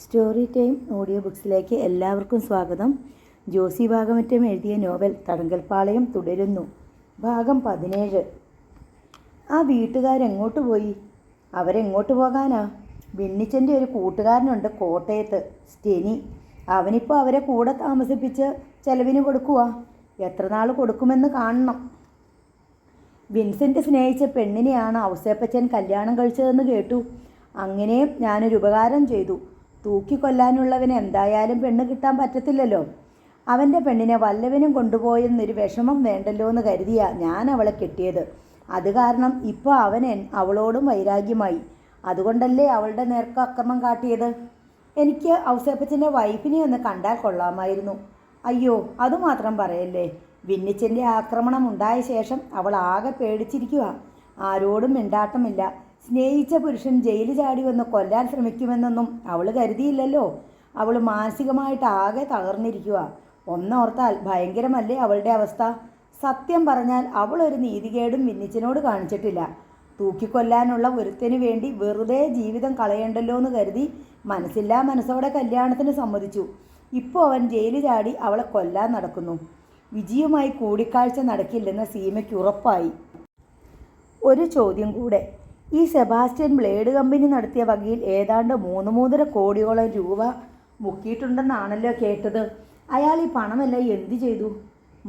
Story time audio ബുക്സിലേക്ക് എല്ലാവർക്കും സ്വാഗതം. ജോസി ഭാഗമറ്റം എഴുതിയ നോവൽ തടങ്കൽപ്പാളയം തുടരുന്നു. ഭാഗം 17. ആ വീട്ടുകാരെങ്ങോട്ട് പോയി? അവരെങ്ങോട്ട് പോകാനാ? ബെന്നിച്ചൻ്റെ ഒരു കൂട്ടുകാരനുണ്ട് കോട്ടയത്ത്, സ്റ്റെനി. അവനിപ്പോൾ അവരെ കൂടെ താമസിപ്പിച്ച് ചെലവിന് കൊടുക്കുക. എത്ര നാൾ കൊടുക്കുമെന്ന് കാണണം. വിൻസെൻ്റ് സ്നേഹിച്ച പെണ്ണിനെയാണ് ഔസേപ്പച്ചൻ കല്യാണം കഴിച്ചതെന്ന് കേട്ടു. അങ്ങനെ ഞാനൊരു ഉപകാരം ചെയ്തു. തൂക്കിക്കൊല്ലാനുള്ളവന് എന്തായാലും പെണ്ണ് കിട്ടാൻ പറ്റത്തില്ലല്ലോ. അവൻ്റെ പെണ്ണിനെ വല്ലവനും കൊണ്ടുപോയെന്നൊരു വിഷമം വേണ്ടല്ലോ എന്ന് കരുതിയാ ഞാൻ അവളെ കെട്ടിയത്. അത് കാരണം ഇപ്പോൾ അവളോടും വൈരാഗ്യമായി. അതുകൊണ്ടല്ലേ അവളുടെ നേർക്ക് അക്രമം കാട്ടിയത്. എനിക്ക് ഔസേപ്പച്ചൻ്റെ വൈഫിനെ ഒന്ന് കണ്ടാൽ കൊള്ളാമായിരുന്നു. അയ്യോ, അതുമാത്രം പറയല്ലേ. വിന്നിച്ചൻ്റെ ആക്രമണം ഉണ്ടായ ശേഷം അവൾ ആകെ പേടിച്ചിരിക്കുക. ആരോടും മിണ്ടാട്ടമില്ല. സ്നേഹിച്ച പുരുഷൻ ജയിലിൽ ചാടി വന്ന് കൊല്ലാൻ ശ്രമിക്കുമെന്നൊന്നും അവൾ കരുതിയില്ലല്ലോ. അവൾ മാനസികമായിട്ട് ആകെ തകർന്നിരിക്കുക. ഒന്നോർത്താൽ ഭയങ്കരമല്ലേ അവളുടെ അവസ്ഥ. സത്യം പറഞ്ഞാൽ അവൾ ഒരു നീതികേടും വിന്നിച്ചനോട് കാണിച്ചിട്ടില്ല. തൂക്കിക്കൊല്ലാനുള്ള ഒരുത്തന് വേണ്ടി വെറുതെ ജീവിതം കളയണ്ടല്ലോ എന്ന് കരുതി മനസ്സില്ലാ മനസ്സോടെ കല്യാണത്തിന് സമ്മതിച്ചു. ഇപ്പോൾ അവൻ ജയിലിൽ ചാടി അവളെ കൊല്ലാൻ നടക്കുന്നു. വിജിയുമായി കൂടിക്കാഴ്ച നടക്കില്ലെന്ന് സീമയ്ക്ക് ഉറപ്പായി. ഒരു ചോദ്യം കൂടെ. ഈ സെബാസ്റ്റ്യൻ ബ്ലേഡ് കമ്പനി നടത്തിയ വകയിൽ ഏതാണ്ട് 3.5 കോടിയോളം രൂപ മുക്കിയിട്ടുണ്ടെന്നാണല്ലോ കേട്ടത്. അയാൾ ഈ പണമെല്ലാം എന്തു ചെയ്തു?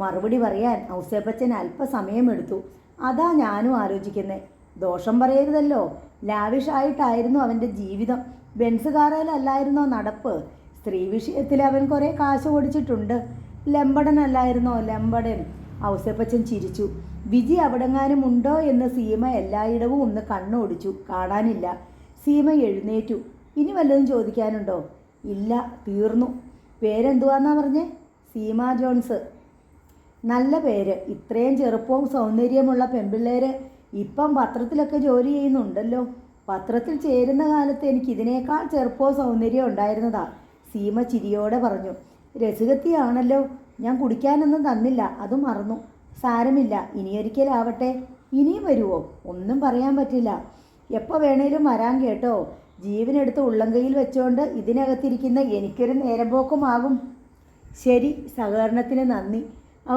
മറുപടി പറയാൻ ഔസേപ്പച്ചൻ അല്പസമയമെടുത്തു. അതാ ഞാനും ആലോചിക്കുന്നത്. ദോഷം പറയരുതല്ലോ. ലാവിഷായിട്ടായിരുന്നു അവൻ്റെ ജീവിതം. ബെൻസ് കാറേലല്ലായിരുന്നോ നടപ്പ്. സ്ത്രീ വിഷയത്തിൽ അവൻ കുറേ കാശ് ഓടിച്ചിട്ടുണ്ട്. ലംബടനല്ലായിരുന്നോ ലംബടൻ? ഔസേപ്പച്ചൻ ചിരിച്ചു. വിജി അവിടെങ്ങാനും ഉണ്ടോ എന്ന് സീമ എല്ലായിടവും ഒന്ന് കണ്ണോടിച്ചു. കാണാനില്ല. സീമ എഴുന്നേറ്റു. ഇനി വല്ലതും ചോദിക്കാനുണ്ടോ? ഇല്ല, തീർന്നു. പേരെന്തുവാന്നാ പറഞ്ഞേ? സീമ ജോൺസ്. നല്ല പേര്. ഇത്രയും ചെറുപ്പവും സൗന്ദര്യമുള്ള പെൺപിള്ളേര് ഇപ്പം പത്രത്തിലൊക്കെ ജോലി ചെയ്യുന്നുണ്ടല്ലോ. പത്രത്തിൽ ചേരുന്ന കാലത്ത് എനിക്ക് ഇതിനേക്കാൾ ചെറുപ്പവും സൗന്ദര്യവും ഉണ്ടായിരുന്നതാ. സീമ ചിരിയോടെ പറഞ്ഞു. രസികത്തിയാണല്ലോ. ഞാൻ കുടിക്കാനൊന്നും തന്നില്ല, അത് മറന്നു. സാരമില്ല, ഇനിയൊരിക്കലാവട്ടെ. ഇനിയും വരുമോ? ഒന്നും പറയാൻ പറ്റില്ല. എപ്പോൾ വേണേലും വരാൻ കേട്ടോ. ജീവനെടുത്ത് ഉള്ളംകൈയിൽ വെച്ചുകൊണ്ട് ഇതിനകത്തിരിക്കുന്ന എനിക്കൊരു നേരമ്പോക്കുമാകും. ശരി, സഹകരണത്തിന് നന്ദി.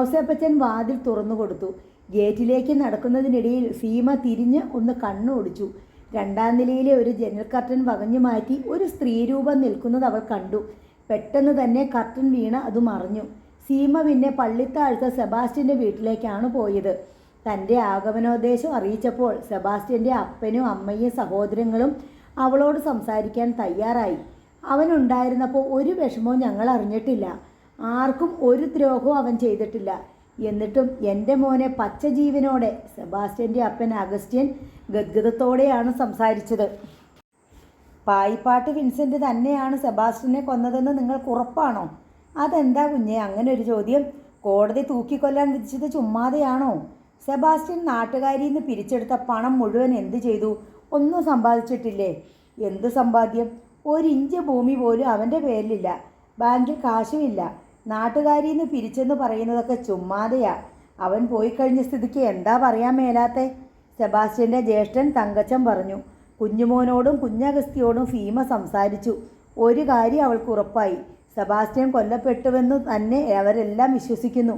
ഔസേപ്പച്ചൻ വാതിൽ തുറന്നു കൊടുത്തു. ഗേറ്റിലേക്ക് നടക്കുന്നതിനിടയിൽ സീമ തിരിഞ്ഞ് ഒന്ന് കണ്ണോടിച്ചു. 2ാം നിലയിലെ ഒരു ജനൽ കർട്ടൻ വകഞ്ഞു മാറ്റി ഒരു സ്ത്രീരൂപം നിൽക്കുന്നത് അവൾ കണ്ടു. പെട്ടെന്ന് തന്നെ കർട്ടൻ വീണ അത് മറിഞ്ഞു. സീമ പിന്നെ പള്ളിത്താഴ്ച സെബാസ്റ്റ്യൻ്റെ വീട്ടിലേക്കാണ് പോയത്. തൻ്റെ ആഗമനോദ്ദേശം അറിയിച്ചപ്പോൾ സെബാസ്റ്റ്യൻ്റെ അപ്പനും അമ്മയും സഹോദരങ്ങളും അവളോട് സംസാരിക്കാൻ തയ്യാറായി. അവനുണ്ടായിരുന്നപ്പോൾ ഒരു വിഷമവും ഞങ്ങൾ അറിഞ്ഞിട്ടില്ല. ആർക്കും ഒരു ദ്രോഹവും അവൻ ചെയ്തിട്ടില്ല. എന്നിട്ടും എൻ്റെ മോനെ പച്ച ജീവനോടെ സെബാസ്റ്റ്യൻ്റെ അപ്പൻ അഗസ്റ്റ്യൻ ഗദ്ഗതത്തോടെയാണ് സംസാരിച്ചത്. പായിപ്പാട്ട് വിൻസെൻ്റ് തന്നെയാണ് സെബാസ്റ്റ്യനെ കൊന്നതെന്ന് നിങ്ങൾക്ക് ഉറപ്പാണോ? അതെന്താ കുഞ്ഞെ അങ്ങനെ ഒരു ചോദ്യം? കോടതി തൂക്കിക്കൊല്ലാൻ വിധിച്ചത് ചുമ്മാതെയാണോ? സെബാസ്റ്റ്യൻ നാട്ടുകാരിൽ നിന്ന് പിരിച്ചെടുത്ത പണം മുഴുവൻ എന്തു ചെയ്തു? ഒന്നും സമ്പാദിച്ചിട്ടില്ലേ? എന്ത് സമ്പാദ്യം? 1 ഇഞ്ച് ഭൂമി പോലും അവൻ്റെ പേരിലില്ല. ബാങ്കിൽ കാശുമില്ല. നാട്ടുകാരിൽ നിന്ന് പിരിച്ചെന്ന് പറയുന്നതൊക്കെ ചുമ്മാതെയാ. അവൻ പോയി കഴിഞ്ഞ സ്ഥിതിക്ക് എന്താ പറയാൻ മേലാത്തെ? സെബാസ്റ്റ്യൻ്റെ ജ്യേഷ്ഠൻ തങ്കച്ചൻ പറഞ്ഞു. കുഞ്ഞുമോനോടും കുഞ്ഞഗസ്തിയോടും സീമ സംസാരിച്ചു. ഒരു കാര്യം അവൾക്ക് ഉറപ്പായി. സെബാസ്റ്റ്യൻ കൊല്ലപ്പെട്ടുവെന്ന് തന്നെ അവരെല്ലാം വിശ്വസിക്കുന്നു.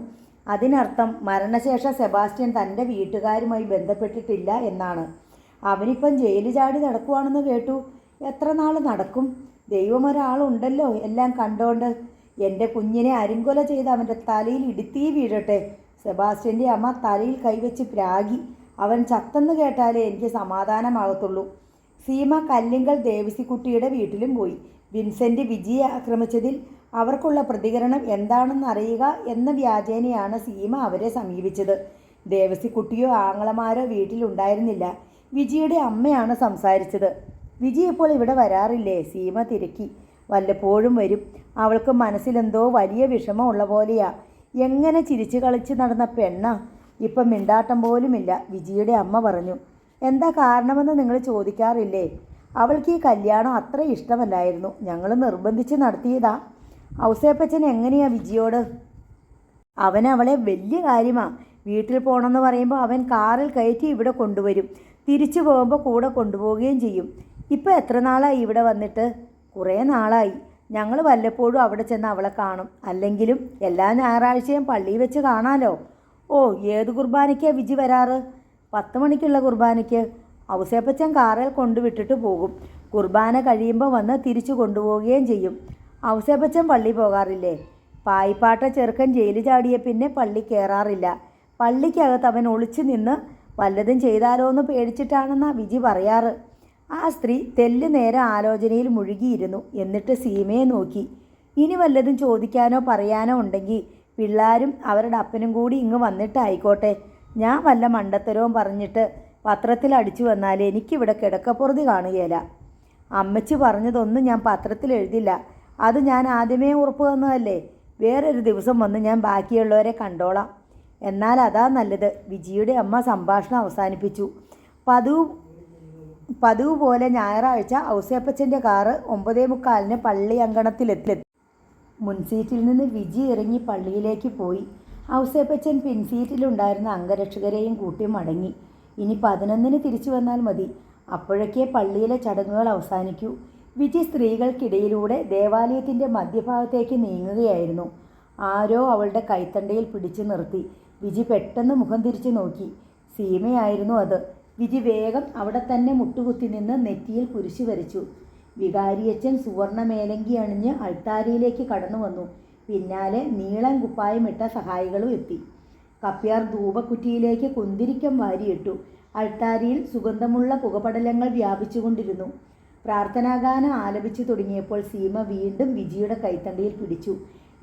അതിനർത്ഥം മരണശേഷം സെബാസ്റ്റ്യൻ തൻ്റെ വീട്ടുകാരുമായി ബന്ധപ്പെട്ടിട്ടില്ല എന്നാണ്. അവനിപ്പം ജയിലിൽ ചാടി നടക്കുവാണെന്ന് കേട്ടു. എത്ര നാൾ നടക്കും? ദൈവം ഒരാളുണ്ടല്ലോ എല്ലാം കണ്ടോണ്ട്. എൻ്റെ കുഞ്ഞിനെ അരിങ്കൊല ചെയ്ത് അവൻ്റെ തലയിൽ ഇടുത്തി വീഴട്ടെ. സെബാസ്റ്റ്യൻ്റെ അമ്മ തലയിൽ കൈവച്ച് പ്രാഗി. അവൻ ചത്തെന്ന് കേട്ടാലേ എനിക്ക് സമാധാനമാകത്തുള്ളൂ. സീമ കല്ലിങ്കൽ ദേവസിക്കുട്ടിയുടെ വീട്ടിലും പോയി. വിൻസെൻ്റ് വിജിയെ ആക്രമിച്ചതിൽ അവർക്കുള്ള പ്രതികരണം എന്താണെന്ന് അറിയുക എന്ന വ്യാജേനയാണ് സീമ അവരെ സമീപിച്ചത്. ദേവസിക്കുട്ടിയോ ആങ്ങളമാരോ വീട്ടിലുണ്ടായിരുന്നില്ല. വിജിയുടെ അമ്മയാണ് സംസാരിച്ചത്. വിജി ഇപ്പോൾ ഇവിടെ വരാറില്ലേ? സീമ തിരക്കി. വല്ലപ്പോഴും വരും. അവൾക്ക് മനസ്സിലെന്തോ വലിയ വിഷമമുള്ള പോലെയാ. എങ്ങനെ ചിരിച്ചു കളിച്ച് നടന്ന പെണ്ണ, ഇപ്പം മിണ്ടാട്ടം പോലുമില്ല. വിജിയുടെ അമ്മ പറഞ്ഞു. എന്താ കാരണമെന്ന് നിങ്ങൾ ചോദിക്കാറില്ലേ? അവൾക്ക് ഈ കല്യാണം അത്ര ഇഷ്ടമല്ലായിരുന്നു. ഞങ്ങൾ നിർബന്ധിച്ച് നടത്തിയതാ. ഔസേപ്പച്ചൻ എങ്ങനെയാ വിജിയോട്? അവൻ അവളെ വലിയ കാര്യമാണ്. വീട്ടിൽ പോകണമെന്ന് പറയുമ്പോൾ അവൻ കാറിൽ കയറ്റി ഇവിടെ കൊണ്ടുവരും. തിരിച്ചു പോകുമ്പോൾ കൂടെ കൊണ്ടുപോവുകയും ചെയ്യും. ഇപ്പോൾ എത്ര നാളായി ഇവിടെ വന്നിട്ട്? കുറേ നാളായി. ഞങ്ങൾ വല്ലപ്പോഴും അവിടെ ചെന്ന് അവളെ കാണും. അല്ലെങ്കിലും എല്ലാ ഞായറാഴ്ചയും പള്ളിയിൽ വെച്ച് കാണാലോ. ഓ, ഏത് കുർബാനയ്ക്കാണ് വിജി വരാറ്? 10 മണിക്കുള്ള കുർബാനയ്ക്ക്. ഔസേപ്പച്ചൻ കാറിൽ കൊണ്ടുവിട്ടിട്ട് പോകും. കുർബാന കഴിയുമ്പോൾ വന്ന് തിരിച്ചു കൊണ്ടുപോവുകയും ചെയ്യും. ഔസേപ്പച്ചൻ പള്ളി പോകാറില്ലേ? പായിപ്പാട്ട ചെറുക്കൻ ജയിലിൽ ചാടിയ പിന്നെ പള്ളി കയറാറില്ല. പള്ളിക്കകത്ത് അവൻ ഒളിച്ചു നിന്ന് വല്ലതും ചെയ്താലോ എന്ന് പേടിച്ചിട്ടാണെന്നാണ് വിജി പറയാറ്. ആ സ്ത്രീ തെല്ല് നേരം ആലോചനയിൽ മുഴുകിയിരുന്നു. എന്നിട്ട് സീമയെ നോക്കി. ഇനി വല്ലതും ചോദിക്കാനോ പറയാനോ ഉണ്ടെങ്കിൽ പിള്ളേരും അവരുടെ അപ്പനും കൂടി ഇങ്ങ് വന്നിട്ടായിക്കോട്ടെ. ഞാൻ വല്ല മണ്ടത്തരവും പറഞ്ഞിട്ട് പത്രത്തിൽ അടിച്ചു വന്നാൽ എനിക്കിവിടെ കിടക്കപ്പുറതി കാണുകയില്ല. അമ്മച്ചി പറഞ്ഞതൊന്നും ഞാൻ പത്രത്തിൽ എഴുതില്ല. അത് ഞാൻ ആദ്യമേ ഉറപ്പ് തന്നതല്ലേ. വേറൊരു ദിവസം വന്ന് ഞാൻ ബാക്കിയുള്ളവരെ കണ്ടോളാം. എന്നാൽ അതാ നല്ലത്. വിജിയുടെ അമ്മ സംഭാഷണം അവസാനിപ്പിച്ചു. പതിവ് പോലെ ഞായറാഴ്ച ഔസേപ്പച്ചൻ്റെ കാറ് 9:45 പള്ളി അങ്കണത്തിലെത്തി. മുൻസീറ്റിൽ നിന്ന് വിജി ഇറങ്ങി പള്ളിയിലേക്ക് പോയി. ഔസേപ്പച്ചൻ പിൻസീറ്റിലുണ്ടായിരുന്ന അംഗരക്ഷകരെയും കൂട്ടി മടങ്ങി. ഇനി 11-ന് തിരിച്ചു വന്നാൽ മതി. അപ്പോഴൊക്കെ പള്ളിയിലെ ചടങ്ങുകൾ അവസാനിക്കൂ. വിജി സ്ത്രീകൾക്കിടയിലൂടെ ദേവാലയത്തിൻ്റെ മധ്യഭാഗത്തേക്ക് നീങ്ങുകയായിരുന്നു. ആരോ അവളുടെ കൈത്തണ്ടയിൽ പിടിച്ചു നിർത്തി. വിജി പെട്ടെന്ന് മുഖം തിരിച്ചു നോക്കി. സീമയായിരുന്നു അത്. വിജി വേഗം അവിടെ തന്നെ മുട്ടുകുത്തി നിന്ന് നെറ്റിയിൽ കുരിശു വരച്ചു. വികാരിയച്ചൻ സുവർണ മേലങ്കി അണിഞ്ഞ് അൾത്താരയിലേക്ക് കടന്നു വന്നു. പിന്നാലെ നീളൻ കുപ്പായമിട്ട സഹായികളും എത്തി. കപ്പ്യാർ ധൂപക്കുറ്റിയിലേക്ക് കുന്തിരിക്കം വാരിയിട്ടു. അൾത്താരിയിൽ സുഗന്ധമുള്ള പുകപടലങ്ങൾ വ്യാപിച്ചുകൊണ്ടിരുന്നു. പ്രാർത്ഥനാഗാനം ആലപിച്ചു തുടങ്ങിയപ്പോൾ സീമ വീണ്ടും വിജിയുടെ കൈത്തണ്ടിയിൽ പിടിച്ചു.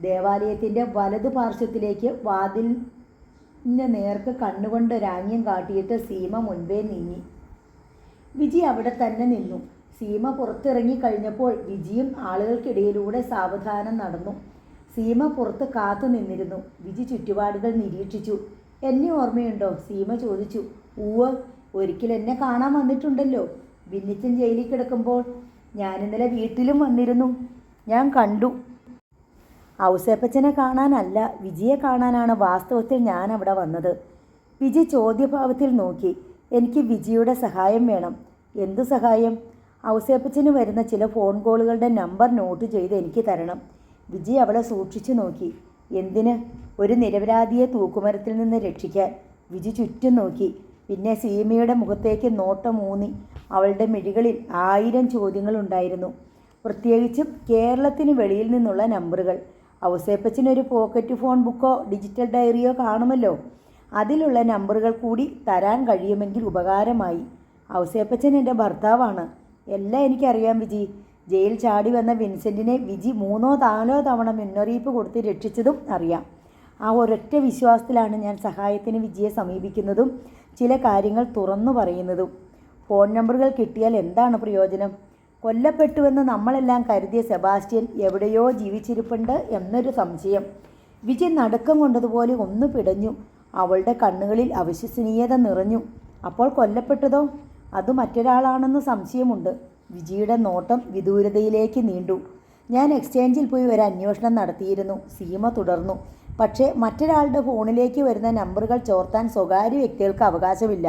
ദേവാലയത്തിൻ്റെ വലതു പാർശ്വത്തിലേക്ക് വാതിലിന് നേർക്ക് കണ്ണുകൊണ്ട് രാജ്യം കാട്ടിയിട്ട് സീമ മുൻപേ നീങ്ങി. വിജി അവിടെ തന്നെ നിന്നു. സീമ പുറത്തിറങ്ങി കഴിഞ്ഞപ്പോൾ വിജിയും ആളുകൾക്കിടയിലൂടെ സാവധാനം നടന്നു. സീമ പുറത്ത് കാത്തു നിന്നിരുന്നു. വിജി ചുറ്റുപാടുകൾ നിരീക്ഷിച്ചു. എന്നെ ഓർമ്മയുണ്ടോ? സീമ ചോദിച്ചു. ഉവ്വ്, ഒരിക്കൽ എന്നെ കാണാൻ വന്നിട്ടുണ്ടല്ലോ. വിന്നിച്ചൻ ജയിലിൽ കിടക്കുമ്പോൾ. ഞാനിന്നലെ വീട്ടിലും വന്നിരുന്നു. ഞാൻ കണ്ടു. ഔസേപ്പച്ചനെ കാണാനല്ല, വിജിയെ കാണാനാണ് വാസ്തവത്തിൽ ഞാൻ അവിടെ വന്നത്. വിജി ചോദ്യഭാവത്തിൽ നോക്കി. എനിക്ക് വിജിയുടെ സഹായം വേണം. എന്തു സഹായം? ഔസേപ്പച്ചന് വരുന്ന ചില ഫോൺ കോളുകളുടെ നമ്പർ നോട്ട് ചെയ്ത് എനിക്ക് തരണം. വിജി അവളെ സൂക്ഷിച്ചു നോക്കി. എന്തിന്? ഒരു നിരപരാധിയെ തൂക്കുമരത്തിൽ നിന്ന് രക്ഷിക്കാൻ. വിജി ചുറ്റും നോക്കി. പിന്നെ സീമയുടെ മുഖത്തേക്ക് നോട്ടമൂന്നി. അവളുടെ മിഴികളിൽ 1000 ചോദ്യങ്ങളുണ്ടായിരുന്നു. പ്രത്യേകിച്ചും കേരളത്തിന് വെളിയിൽ നിന്നുള്ള നമ്പറുകൾ. ഔസേപ്പച്ചനൊരു പോക്കറ്റ് ഫോൺ ബുക്കോ ഡിജിറ്റൽ ഡയറിയോ കാണുമല്ലോ. അതിലുള്ള നമ്പറുകൾ കൂടി തരാൻ കഴിയുമെങ്കിൽ ഉപകാരമായി. ഔസേപ്പച്ചൻ എൻ്റെ ഭർത്താവാണ്. എല്ലാം എനിക്കറിയാം വിജി. ജയിൽ ചാടി വന്ന വിൻസെൻറ്റിനെ വിജി 3-4 തവണ മുന്നറിയിപ്പ് കൊടുത്ത് രക്ഷിച്ചതും അറിയാം. ആ ഒരൊറ്റ വിശ്വാസത്തിലാണ് ഞാൻ സഹായത്തിന് വിജിയെ സമീപിക്കുന്നതും ചില കാര്യങ്ങൾ തുറന്നു പറയുന്നതും. ഫോൺ നമ്പറുകൾ കിട്ടിയാൽ എന്താണ് പ്രയോജനം? കൊല്ലപ്പെട്ടുവെന്ന് നമ്മളെല്ലാം കരുതിയ സെബാസ്റ്റ്യൻ എവിടെയോ ജീവിച്ചിരിപ്പുണ്ട് എന്നൊരു സംശയം. വിജി നടുക്കം കൊണ്ടതുപോലെ ഒന്ന് പിടഞ്ഞു. അവളുടെ കണ്ണുകളിൽ അവിശ്വസനീയത നിറഞ്ഞു. അപ്പോൾ കൊല്ലപ്പെട്ടതോ? അത് മറ്റൊരാളാണെന്ന് സംശയമുണ്ട്. വിജിയുടെ നോട്ടം വിദൂരതയിലേക്ക് നീണ്ടു. ഞാൻ എക്സ്ചേഞ്ചിൽ പോയി ഒരു അന്വേഷണം നടത്തിയിരുന്നു. സീമ തുടർന്നു. പക്ഷേ മറ്റൊരാളുടെ ഫോണിലേക്ക് വരുന്ന നമ്പറുകൾ ചോർത്താൻ സ്വകാര്യ വ്യക്തികൾക്ക് അവകാശമില്ല.